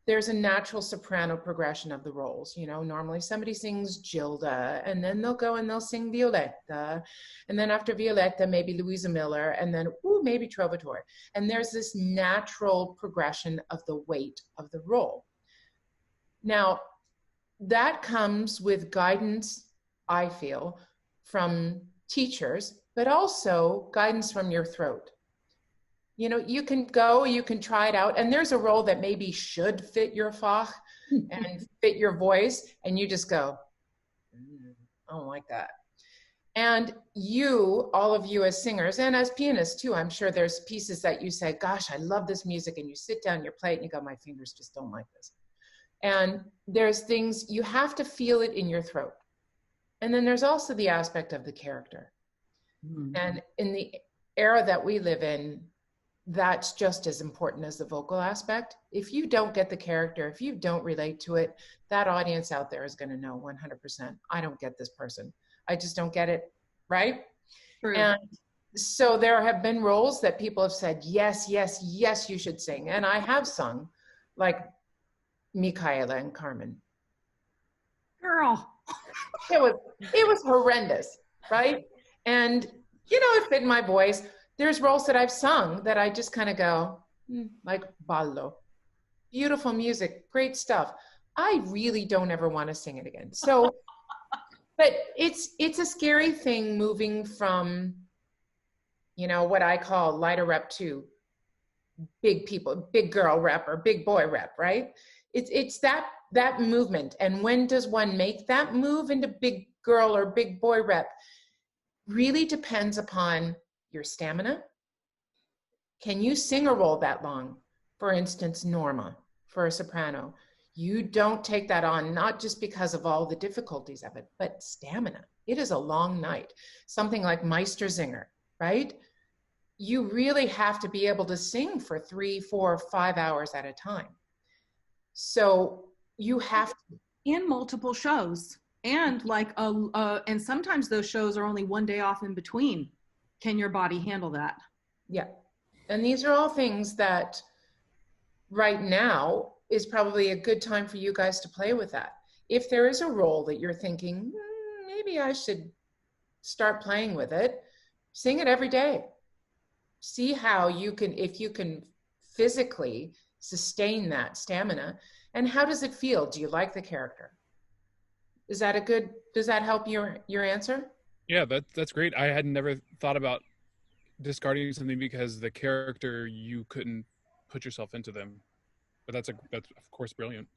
A: there's a natural soprano progression of the roles. You know, normally somebody sings Gilda, and then they'll go and they'll sing Violetta. And then after Violetta, maybe Louisa Miller, and then, maybe Trovatore. And there's this natural progression of the weight of the role. Now, that comes with guidance, I feel, from teachers, but also guidance from your throat. You know, you can try it out, and there's a role that maybe should fit your fach and fit your voice, and you just go, I don't like that. And all of you as singers and as pianists too, I'm sure there's pieces that you say, gosh, I love this music, and you sit down, you play it, and you go, my fingers just don't like this. And there's things, you have to feel it in your throat. And then there's also the aspect of the character. Mm-hmm. And in the era that we live in, that's just as important as the vocal aspect. If you don't get the character, if you don't relate to it, that audience out there is going to know 100%, I don't get this person. I just don't get it, right? True. And so there have been roles that people have said, yes, yes, yes, you should sing. And I have sung, like Michaela and Carmen.
D: Girl.
A: It was horrendous, right? And, you know, it fit my voice. There's roles that I've sung that I just kind of go, like ballo. Beautiful music, great stuff. I really don't ever want to sing it again. So, but it's a scary thing moving from, you know, what I call lighter rep to big people, big girl rep or big boy rep, right? It's that movement. And when does one make that move into big girl or big boy rep? Really depends upon your stamina. Can you sing a role that long? for instance, Norma, for a soprano, you don't take that on, not just because of all the difficulties of it, but stamina. It is a long night. Something like Meistersinger, right? You really have to be able to sing for 3, 4, 5 hours at a time. So you have to.
D: And multiple shows. And and sometimes those shows are only one day off in between. Can your body handle that?
A: Yeah. And these are all things that right now is probably a good time for you guys to play with that. If there is a role that you're thinking, maybe I should start playing with it, sing it every day. See how you can, if you can physically sustain that stamina, and how does it feel? Do you like the character? Is that a good, does that help your answer?
C: Yeah, that's great. I had never thought about discarding something because the character, you couldn't put yourself into them. But that's of course brilliant.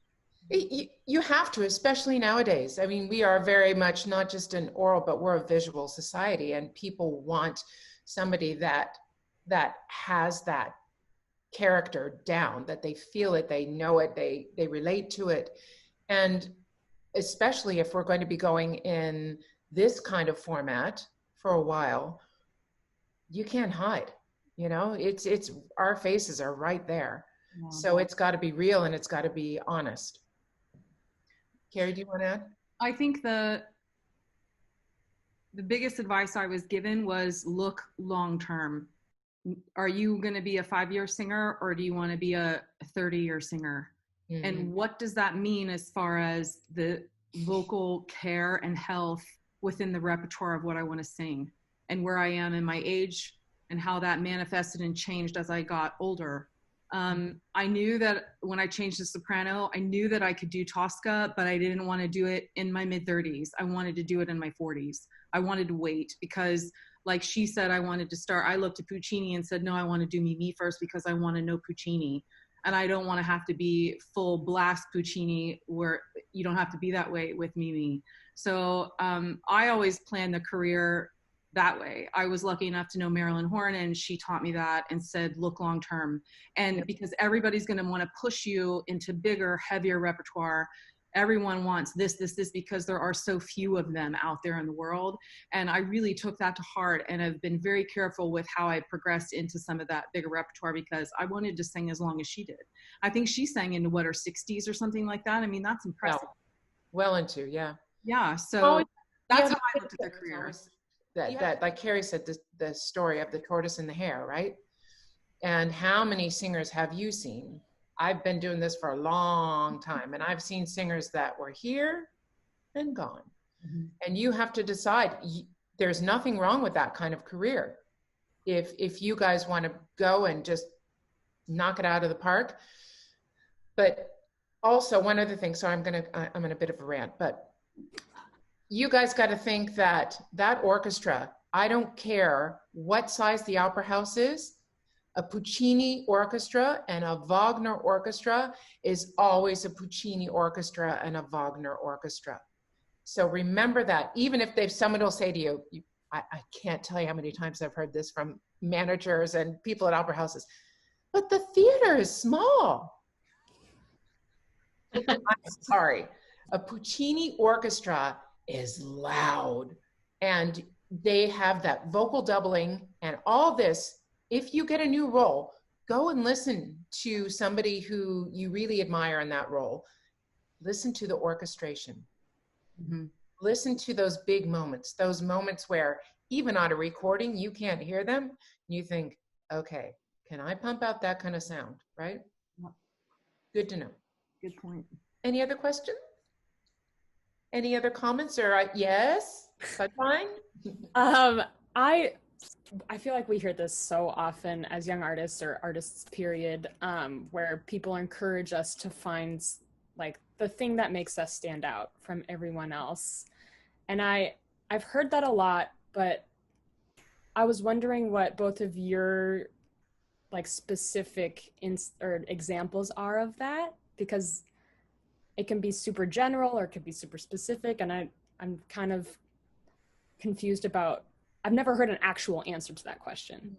A: You have to, especially nowadays. I mean, we are very much not just an oral, but we're a visual society, and people want somebody that has that character down, that they feel it, they know it, they relate to it. And especially if we're going to be going in this kind of format for a while, you can't hide, you know, it's our faces are right there. Wow. So it's got to be real and it's got to be honest. Carrie, do you want to add?
D: I think the biggest advice I was given was look long-term. Are you going to be a 5-year singer, or do you want to be a 30-year singer? Mm-hmm. And what does that mean as far as the vocal care and health within the repertoire of what I want to sing, and where I am in my age, and how that manifested and changed as I got older. I knew that when I changed to soprano, I knew that I could do Tosca, but I didn't want to do it in my mid-30s. I wanted to do it in my 40s. I wanted to wait because, like she said, I wanted to start. I looked at Puccini and said, no, I want to do Mimi first because I want to know Puccini. And I don't want to have to be full blast Puccini, where you don't have to be that way with Mimi. So I always planned the career that way. I was lucky enough to know Marilyn Horne, and she taught me that and said, look long term. And because everybody's going to want to push you into bigger, heavier repertoire, everyone wants this, because there are so few of them out there in the world. And I really took that to heart, and I've been very careful with how I progressed into some of that bigger repertoire, because I wanted to sing as long as she did. I think she sang into her 60s or something like that. I mean, that's impressive.
A: Well into, yeah.
D: Yeah. So that's how I looked at their career.
A: That like Carrie said, the story of the tortoise and the hare, right? And how many singers have you seen? I've been doing this for a long time, and I've seen singers that were here and gone. Mm-hmm. And you have to decide, there's nothing wrong with that kind of career. If you guys want to go and just knock it out of the park. But also one other thing, so I'm in a bit of a rant, but you guys got to think that orchestra, I don't care what size the opera house is, a Puccini orchestra and a Wagner orchestra is always a Puccini orchestra and a Wagner orchestra. So remember that, even if somebody will say to you, I can't tell you how many times I've heard this from managers and people at opera houses, but the theater is small. I'm sorry. A Puccini orchestra is loud, and they have that vocal doubling and all this. If you get a new role, go and listen to somebody who you really admire in that role. Listen to the orchestration. Mm-hmm. Listen to those big moments, those moments where even on a recording, you can't hear them. You think, okay, can I pump out that kind of sound, right? Good to know.
D: Good point.
A: Any other questions? Any other comments or yes? Fine.
E: I feel like we hear this so often as young artists or artists period, where people encourage us to find like the thing that makes us stand out from everyone else. And I've heard that a lot, but I was wondering what both of your like specific examples are of that, because it can be super general or it could be super specific. And I'm kind of confused about, I've never heard an actual answer to that question.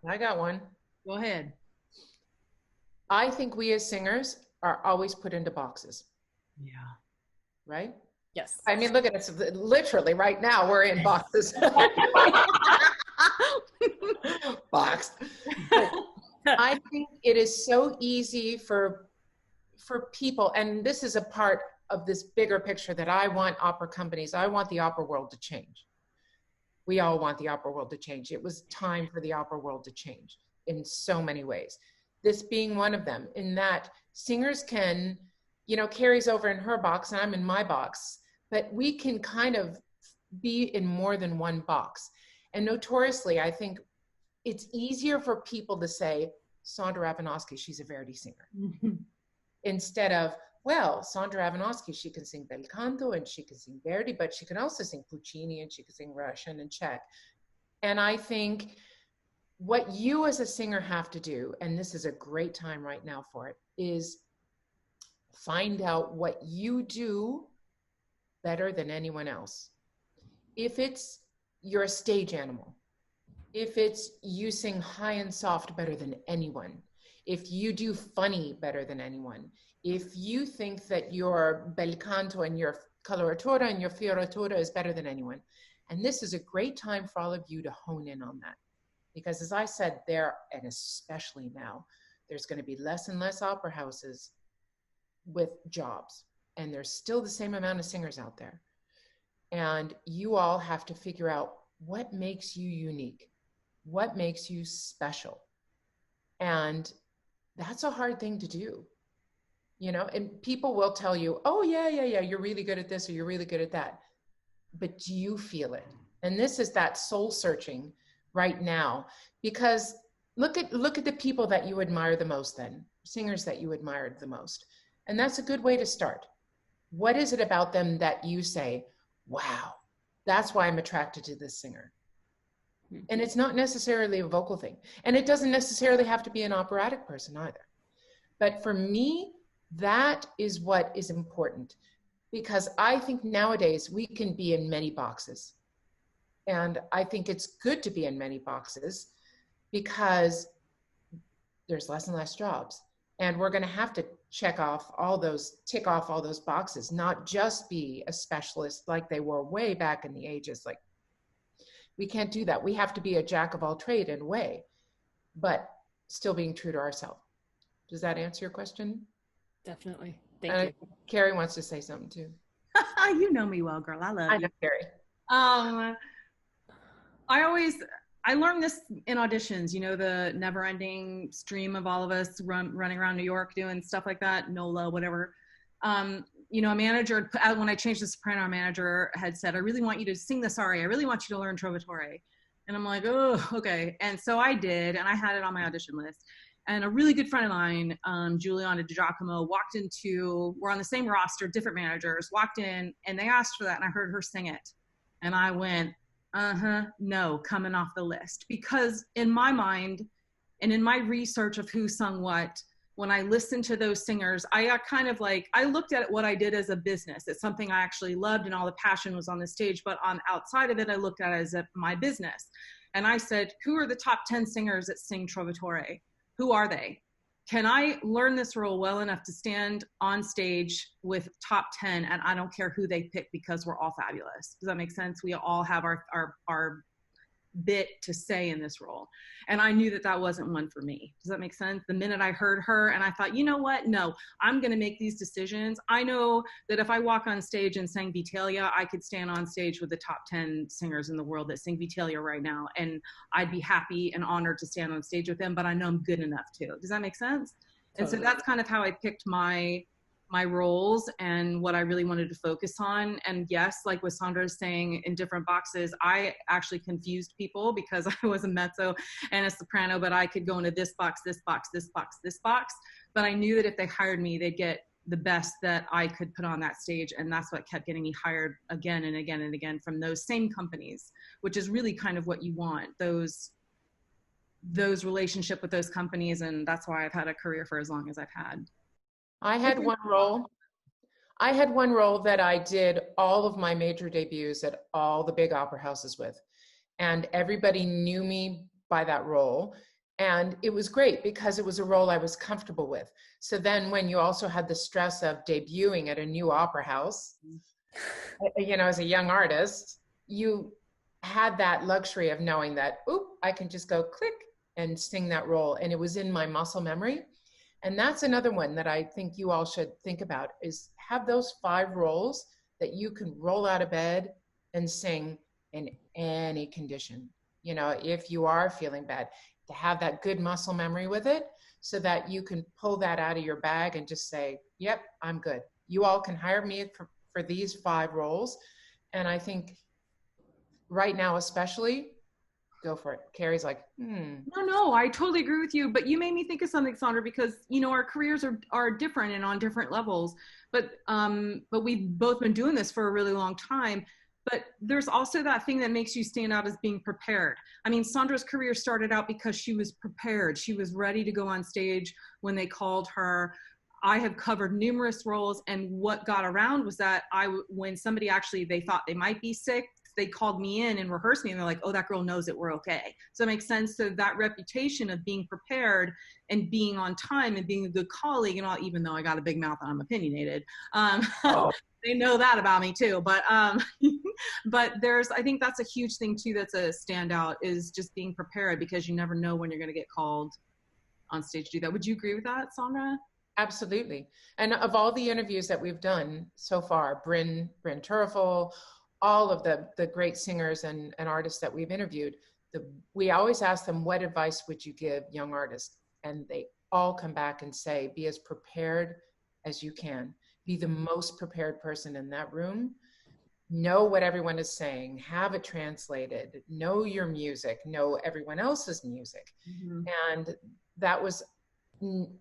A: I got one.
D: Go ahead.
A: I think we as singers are always put into boxes.
D: Yeah.
A: Right?
E: Yes.
A: I mean, look at us. Literally right now we're in boxes. Boxed. I think it is so easy for people, and this is a part of this bigger picture that I want opera companies, I want the opera world to change. We all want the opera world to change. It was time for the opera world to change in so many ways. This being one of them, in that singers can, you know, Carrie's over in her box and I'm in my box, but we can kind of be in more than one box. And notoriously, I think it's easier for people to say, Sandra Avanowski, she's a Verdi singer. Instead of, well, Sandra Avanowski, she can sing bel canto and she can sing Verdi, but she can also sing Puccini and she can sing Russian and Czech. And I think what you as a singer have to do, and this is a great time right now for it, is find out what you do better than anyone else. If it's you're a stage animal, if it's you sing high and soft better than anyone, if you do funny better than anyone, if you think that your bel canto and your coloratura and your fioritura is better than anyone. And this is a great time for all of you to hone in on that. Because as I said there, and especially now, there's going to be less and less opera houses with jobs. And there's still the same amount of singers out there. And you all have to figure out what makes you unique, what makes you special. And that's a hard thing to do, you know, and people will tell you, oh yeah, you're really good at this or you're really good at that. But do you feel it? And this is that soul searching right now, because look at the people that you admire the most, then singers that you admired the most. And that's a good way to start. What is it about them that you say, wow, that's why I'm attracted to this singer? And it's not necessarily a vocal thing. And it doesn't necessarily have to be an operatic person either. But for me, that is what is important, because I think nowadays we can be in many boxes. And I think it's good to be in many boxes because there's less and less jobs. And we're going to have to tick off all those boxes, not just be a specialist like they were way back in the ages. Like, we can't do that. We have to be a jack of all trade in a way, but still being true to ourselves. Does that answer your question?
E: Definitely. Thank you.
A: Carrie wants to say something too.
D: You know me well, girl. I love you.
A: I know Carrie.
D: I learned this in auditions, you know, the never ending stream of all of us running around New York doing stuff like that, NOLA, whatever. You know, a manager, when I changed to soprano, our manager had said, I really want you to sing this aria. I really want you to learn Trovatore. And I'm like, oh, okay. And so I did, and I had it on my audition list. And a really good friend of mine, Giuliana DiGiacomo, we're on the same roster, different managers, walked in, and they asked for that, and I heard her sing it. And I went, no, coming off the list. Because in my mind, and in my research of who sung what, when I listened to those singers, I looked at what I did as a business. It's something I actually loved and all the passion was on the stage, but on outside of it, I looked at it as my business. And I said, who are the top 10 singers that sing Trovatore? Who are they? Can I learn this role well enough to stand on stage with top 10 and I don't care who they pick because we're all fabulous? Does that make sense? We all have our bit to say in this role. And I knew that wasn't one for me. Does that make sense? The minute I heard her and I thought, you know what? No, I'm going to make these decisions. I know that if I walk on stage and sang Vitalia, I could stand on stage with the top 10 singers in the world that sing Vitalia right now. And I'd be happy and honored to stand on stage with them, but I know I'm good enough too. Does that make sense? Totally. And so that's kind of how I picked my roles and what I really wanted to focus on. And yes, like what Sandra is saying, in different boxes, I actually confused people because I was a mezzo and a soprano, but I could go into this box, this box, this box, this box. But I knew that if they hired me, they'd get the best that I could put on that stage. And that's what kept getting me hired again and again and again from those same companies, which is really kind of what you want, those relationship with those companies. And that's why I've had a career for as long as I've had.
A: I had one role that I did all of my major debuts at all the big opera houses with, and everybody knew me by that role. And it was great because it was a role I was comfortable with. So then when you also had the stress of debuting at a new opera house, you know, as a young artist, you had that luxury of knowing that, oop, I can just go click and sing that role. And it was in my muscle memory. And that's another one that I think you all should think about, is have those 5 roles that you can roll out of bed and sing in any condition. You know, if you are feeling bad, to have that good muscle memory with it so that you can pull that out of your bag and just say, yep, I'm good. You all can hire me for these 5 roles. And I think right now, especially, go for it. Carrie's like,
D: No, I totally agree with you. But you made me think of something, Sandra, because, you know, our careers are different and on different levels. But we've both been doing this for a really long time. But there's also that thing that makes you stand out as being prepared. I mean, Sandra's career started out because she was prepared. She was ready to go on stage when they called her. I have covered numerous roles, and what got around was that when somebody actually, they thought they might be sick, they called me in and rehearsed me, and they're like, oh, that girl knows it, we're okay. So it makes sense. So that reputation of being prepared and being on time and being a good colleague and all, even though I got a big mouth and I'm opinionated, they know that about me too. But but I think that's a huge thing too, that's a standout, is just being prepared, because you never know when you're going to get called on stage to do that. Would you agree with that, Sandra?
A: Absolutely. And of all the interviews that we've done so far, Bryn Turfel, all of the great singers and artists that we've interviewed, we always ask them, what advice would you give young artists? And they all come back and say, be as prepared as you can. Be the most prepared person in that room. Know what everyone is saying. Have it translated. Know your music. Know everyone else's music. Mm-hmm. And that was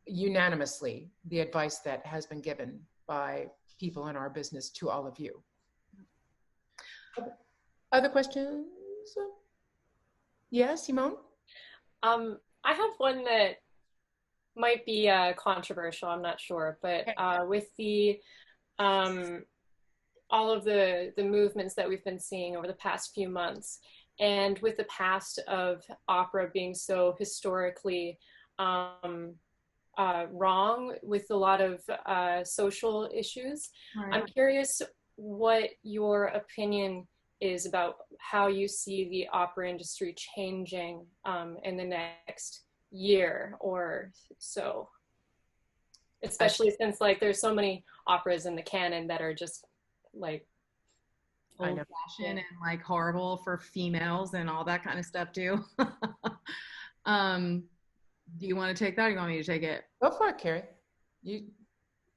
A: unanimously the advice that has been given by people in our business to all of you. Other questions? Yeah, Simone?
K: I have one that might be controversial, I'm not sure, but with the all of the movements that we've been seeing over the past few months, and with the past of opera being so historically wrong with a lot of social issues, right. I'm curious what your opinion is about how you see the opera industry changing in the next year or so, especially since like there's so many operas in the canon that are just like
D: old fashioned and like horrible for females and all that kind of stuff too. Do you want to take that, or you want me to take it?
A: Go for it, Carrie.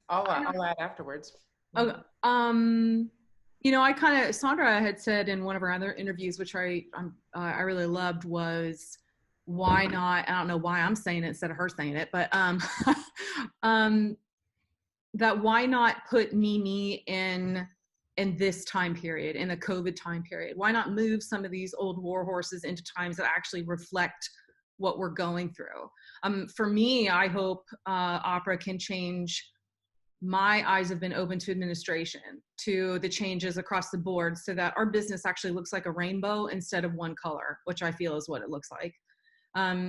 A: I'll add afterwards.
D: Okay. You know, Sandra had said in one of her other interviews, which I really loved, was why not, I don't know why I'm saying it instead of her saying it, but that why not put Mimi in this time period, in the COVID time period? Why not move some of these old war horses into times that actually reflect what we're going through? For me, I hope opera can change. My eyes have been open to administration, to the changes across the board, so that our business actually looks like a rainbow instead of one color, which I feel is what it looks like.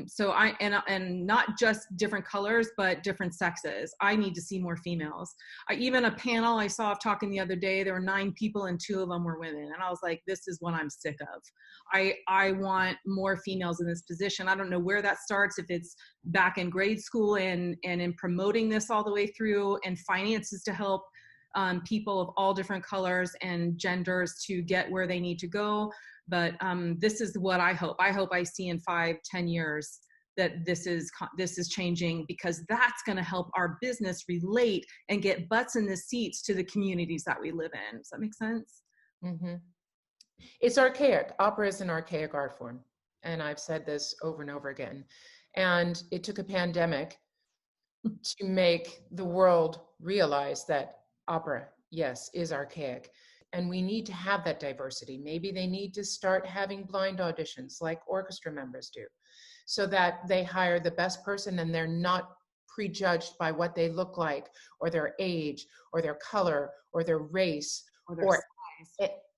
D: So and not just different colors, but different sexes. I need to see more females. Even a panel I saw talking the other day, there were 9 people and 2 of them were women. And I was like, this is what I'm sick of. I want more females in this position. I don't know where that starts, if it's back in grade school and in promoting this all the way through, and finances to help people of all different colors and genders to get where they need to go. But this is what I hope. I hope I see in 5-10 years that this is changing, because that's going to help our business relate and get butts in the seats to the communities that we live in. Does that make sense?
A: Mm-hmm. It's archaic. Opera is an archaic art form. And I've said this over and over again. And it took a pandemic to make the world realize that opera, yes, is archaic. And we need to have that diversity. Maybe they need to start having blind auditions like orchestra members do, so that they hire the best person and they're not prejudged by what they look like, or their age, or their color, or their race,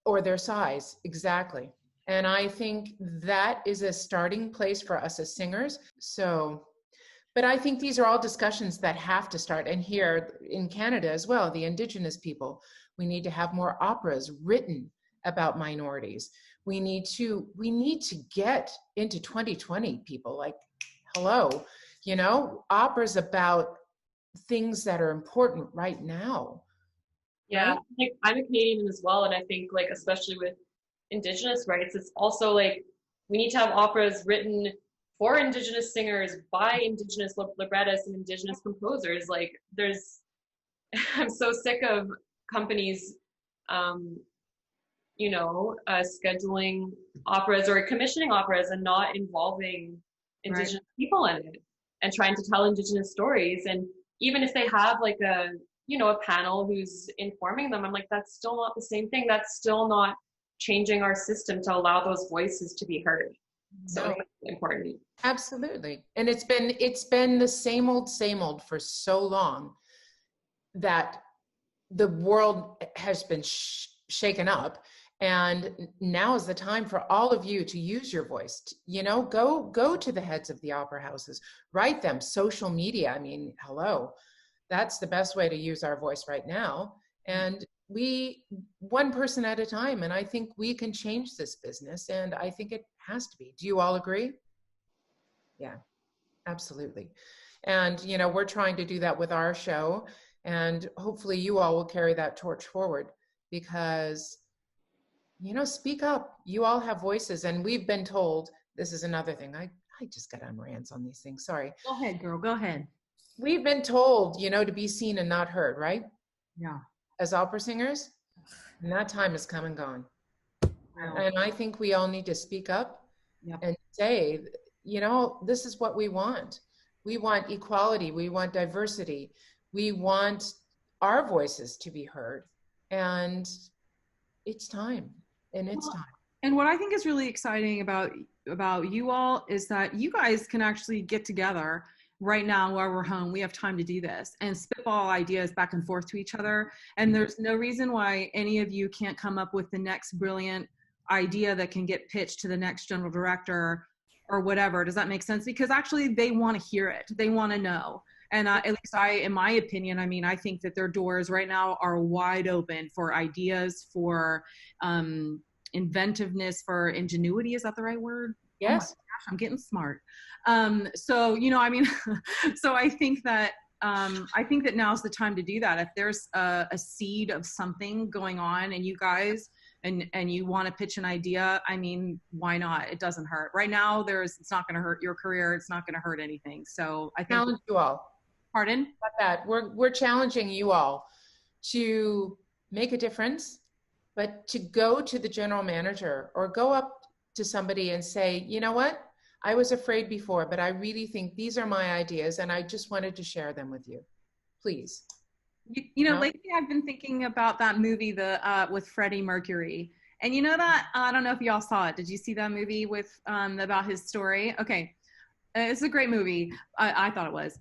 A: or their size. Exactly. And I think that is a starting place for us as singers. So, but I think these are all discussions that have to start. And here in Canada as well, the Indigenous people, we need to have more operas written about minorities. We need to get into 2020, people. Like, hello, you know, opera's about things that are important right now.
K: Yeah,
A: Right?
K: like I'm a Canadian as well, and I think like especially with Indigenous rights, it's also like we need to have operas written for Indigenous singers by Indigenous librettists and Indigenous composers. Like there's, I'm so sick of companies, scheduling operas or commissioning operas and not involving Indigenous people in it and trying to tell Indigenous stories. And even if they have like a panel who's informing them, I'm like, that's still not the same thing. That's still not changing our system to allow those voices to be heard. So
A: No.
K: it's important.
A: Absolutely. And it's been the same old for so long that the world has been shaken up. And now is the time for all of you to use your voice. Go to the heads of the opera houses, write them, social media. I mean, hello, that's the best way to use our voice right now. And we, one person at a time. And I think we can change this business. And I think it has to be. Do you all agree? Yeah, absolutely. And, we're trying to do that with our show. And hopefully you all will carry that torch forward because, speak up. You all have voices. And we've been told, this is another thing. I just got on rants on these things. Sorry.
D: Go ahead, girl. Go ahead.
A: We've been told, to be seen and not heard, right?
D: Yeah.
A: As opera singers. And that time has come and gone. Wow. And I think we all need to speak up and say, this is what we want. We want equality. We want diversity. We want our voices to be heard. And it's time. And it's time.
D: And what I think is really exciting about you all is that you guys can actually get together right now while we're home. We have time to do this and spitball ideas back and forth to each other. And there's no reason why any of you can't come up with the next brilliant idea that can get pitched to the next general director or whatever. Does that make sense? Because actually they want to hear it. They want to know. And at least in my opinion, I think that their doors right now are wide open for ideas, for inventiveness, for ingenuity. Is that the right word?
A: Yes.
D: Oh my gosh, I'm getting smart. So I think that now's the time to do that. If there's a seed of something going on and you guys and you want to pitch an idea, why not? It doesn't hurt. Right now, it's not going to hurt your career. It's not going to hurt anything. So I think
A: challenge you all.
D: Pardon?
A: About that. We're challenging you all to make a difference, but to go to the general manager or go up to somebody and say, you know what? I was afraid before, but I really think these are my ideas and I just wanted to share them with you. Please.
D: Lately I've been thinking about that movie, with Freddie Mercury. And that, I don't know if y'all saw it. Did you see that movie with, about his story? Okay. It's a great movie. I thought it was.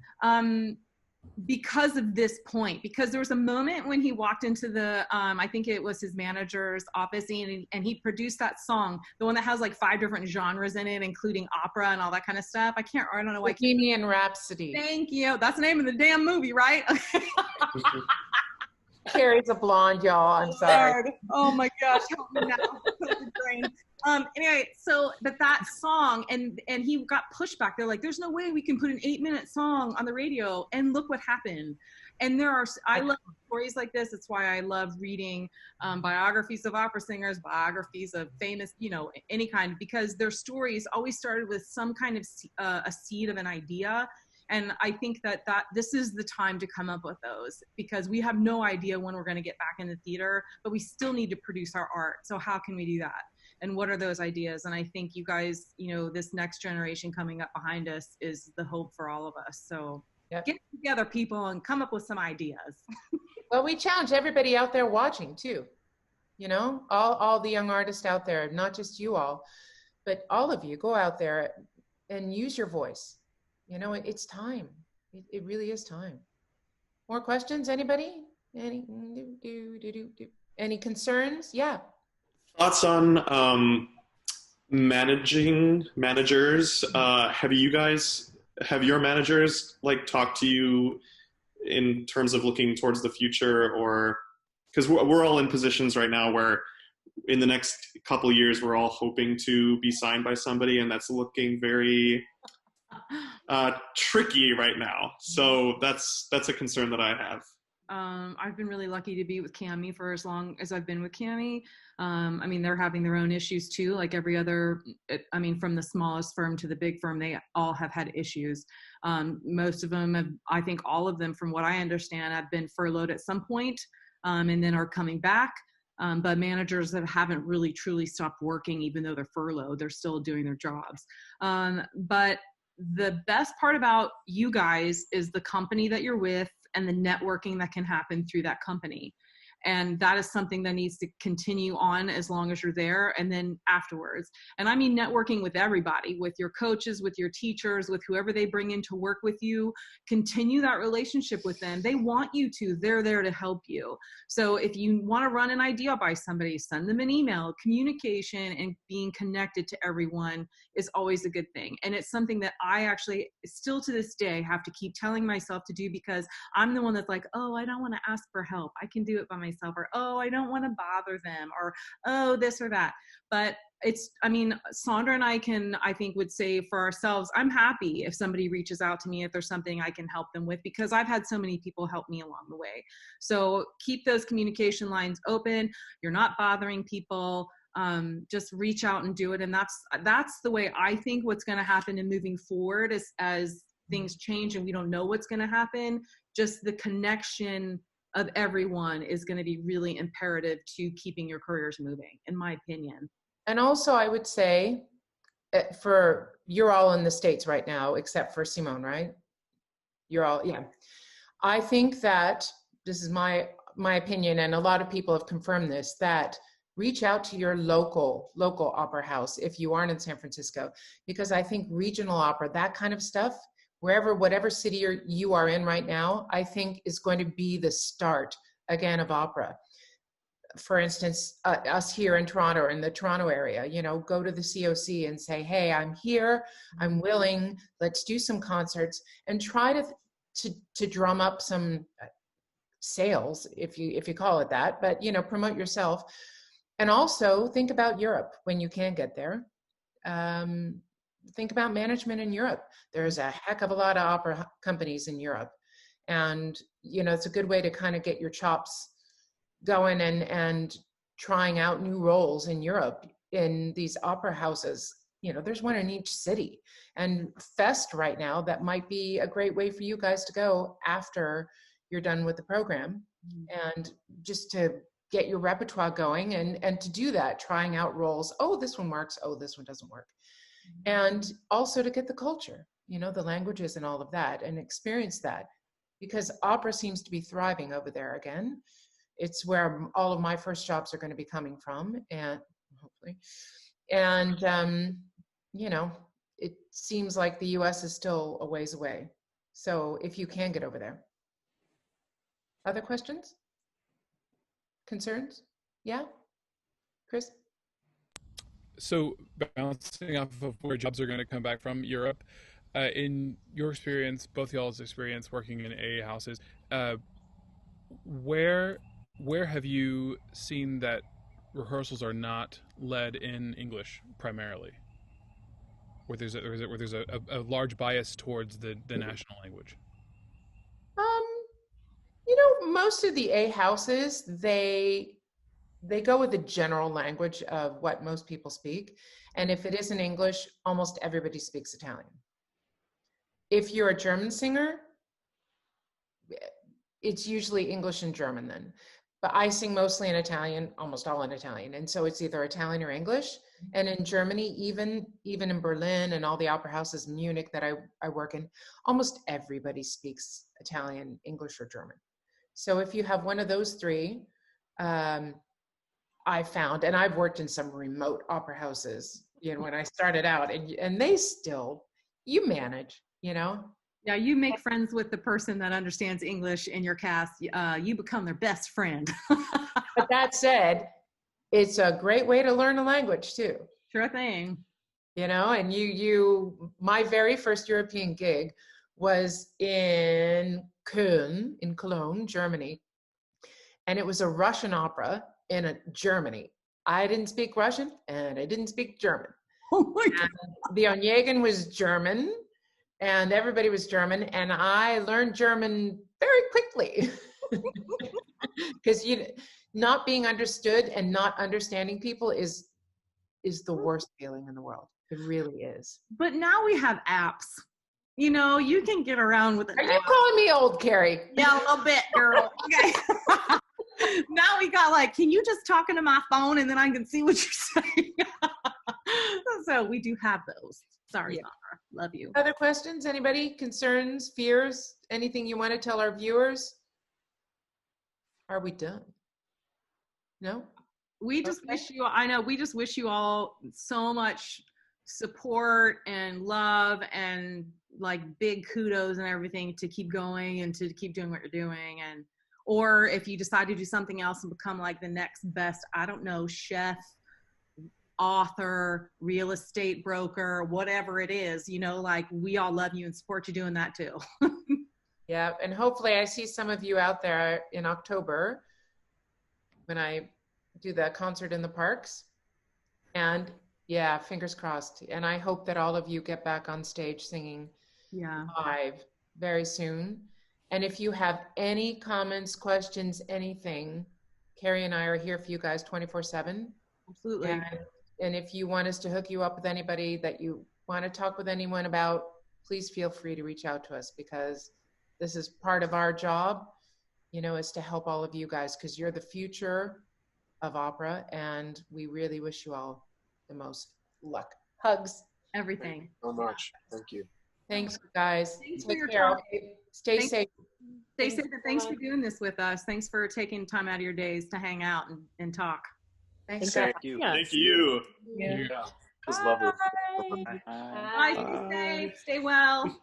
D: Because of this point, because there was a moment when he walked into the, I think it was his manager's office, and he produced that song, the one that has like 5 different genres in it, including opera and all that kind of stuff. I don't know why.
A: Bohemian Rhapsody.
D: Thank you. That's the name of the damn movie, right?
A: Carrie's a blonde, y'all. I'm sorry.
D: Lord. Oh my gosh. Help me now. Anyway, so that song, and he got pushback. They're like, there's no way we can put an 8-minute song on the radio. And look what happened. And I love stories like this. It's why I love reading biographies of opera singers, biographies of famous, any kind, because their stories always started with some kind of a seed of an idea. And I think that this is the time to come up with those, because we have no idea when we're going to get back in the theater, but we still need to produce our art. So how can we do that? And what are those ideas? And I think you guys, this next generation coming up behind us is the hope for all of us. So get together, people, and come up with some ideas.
A: Well, we challenge everybody out there watching too. All the young artists out there, not just you all, but all of you, go out there and use your voice. It's time. It really is time. More questions? Anybody? Any concerns? Yeah.
N: Thoughts on managers, have your managers like talked to you in terms of looking towards the future, or because we're all in positions right now where in the next couple of years we're all hoping to be signed by somebody, and that's looking very tricky right now. So that's a concern that I have.
D: I've been really lucky to be with Cami for as long as I've been with Cami. I mean, they're having their own issues too, like every other, I mean, from the smallest firm to the big firm, they all have had issues. Most of them have, I think all of them, from what I understand, have been furloughed at some point, and then are coming back. But managers that haven't really truly stopped working, even though they're furloughed, they're still doing their jobs. But the best part about you guys is the company that you're with and the networking that can happen through that company. And that is something that needs to continue on as long as you're there and then afterwards. And I mean networking with everybody, with your coaches, with your teachers, with whoever they bring in to work with you. Continue that relationship with them. They want you to. They're there to help you. So if you want to run an idea by somebody, send them an email. Communication and being connected to everyone is always a good thing. And it's something that I actually still to this day have to keep telling myself to do, because I'm the one that's like, oh, I don't want to ask for help. I can do it by myself. Or, oh, I don't want to bother them. Or, oh, this or that. But it's, I mean, Sandra and I think would say for ourselves, I'm happy if somebody reaches out to me, if there's something I can help them with, because I've had so many people help me along the way. So keep those communication lines open. You're not bothering people. Just reach out and do it. And that's the way I think what's going to happen in moving forward as things change and we don't know what's going to happen. Just the connection of everyone is going to be really imperative to keeping your careers moving, in my opinion.
A: And also I would say you're all in the States right now, except for Simone, right? You're all, yeah. I think that this is my opinion, and a lot of people have confirmed this, that reach out to your local opera house if you aren't in San Francisco, because I think regional opera, that kind of stuff, whatever city you are in right now, I think is going to be the start again of opera. For instance, us here in Toronto, or in the Toronto area, go to the COC and say, hey, I'm here, I'm willing, let's do some concerts, and try to drum up some sales, if you call it that, but promote yourself. And also think about Europe when you can get there. Think about management in Europe. There's a heck of a lot of opera companies in Europe. And, it's a good way to kind of get your chops going and trying out new roles in Europe in these opera houses. There's one in each city. And Fest right now, that might be a great way for you guys to go after you're done with the program. And just to get your repertoire going and to do that, trying out roles. Oh, this one works. Oh, this one doesn't work. And also to get the culture, the languages and all of that, and experience that, because opera seems to be thriving over there again. It's where all of my first jobs are going to be coming from, and hopefully, and it seems like the US is still a ways away. So if you can get over there. Other questions? Concerns? Yeah? Chris?
C: So bouncing off of where jobs are going to come back from Europe, in your experience, both y'all's experience working in AA houses, where have you seen that rehearsals are not led in English primarily, where there's a large bias towards the national language?
A: Most of the A houses, they go with the general language of what most people speak. And if it isn't English, almost everybody speaks Italian. If you're a German singer, it's usually English and German then. But I sing mostly in Italian, almost all in Italian. And so it's either Italian or English. And in Germany, even in Berlin and all the opera houses in Munich that I work in, almost everybody speaks Italian, English, or German. So if you have one of those three, I found, and I've worked in some remote opera houses, when I started out, and they still, you manage,
D: Yeah, you make friends with the person that understands English in your cast. You become their best friend.
A: But that said, it's a great way to learn a language too.
D: Sure thing.
A: You know, and my very first European gig was in Cologne, Germany. And it was a Russian opera in Germany. I didn't speak Russian and I didn't speak German.
D: Oh my God.
A: And the Onegin was German and everybody was German. And I learned German very quickly because not being understood and not understanding people is the worst feeling in the world. It really is.
D: But now we have apps. You know, you can get around with an
A: Are
D: app.
A: you calling me old, Carrie?
D: Yeah, a little bit, girl. Okay. Now we got like, can you just talk into my phone and then I can see what you're saying? So we do have those. Sorry,
A: Yeah.
D: Sandra. Love you.
A: Other questions? Anybody? Concerns? Fears? Anything you want to tell our viewers? Are we done? No?
D: We just wish you all so much support and love and like big kudos and everything to keep going and to keep doing what you're doing. And or if you decide to do something else and become like the next best, I don't know, chef, author, real estate broker, whatever it is, you know, like we all love you and support you doing that too.
A: Yeah, and hopefully I see some of you out there in October when I do the concert in the parks. And yeah, fingers crossed. And I hope that all of you get back on stage singing live very soon. And if you have any comments, questions, anything, Carrie and I are here for you guys 24/7.
D: Absolutely.
A: And if you want us to hook you up with anybody that you want to talk with anyone about, please feel free to reach out to us, because this is part of our job, you know, is to help all of you guys, because you're the future of opera, and we really wish you all the most luck. Hugs.
D: Everything.
F: Thank you so much. Thank you.
A: Thanks, guys.
D: Thanks for
A: Take
D: your
A: care.
D: time.
A: Okay? Stay safe.
D: Stay safe, and thanks for doing this with us. Thanks for taking time out of your days to hang out and talk.
A: Thanks.
F: Thank you.
N: Thank you.
F: Yeah. It was lovely.
D: Bye. Stay safe. Stay well.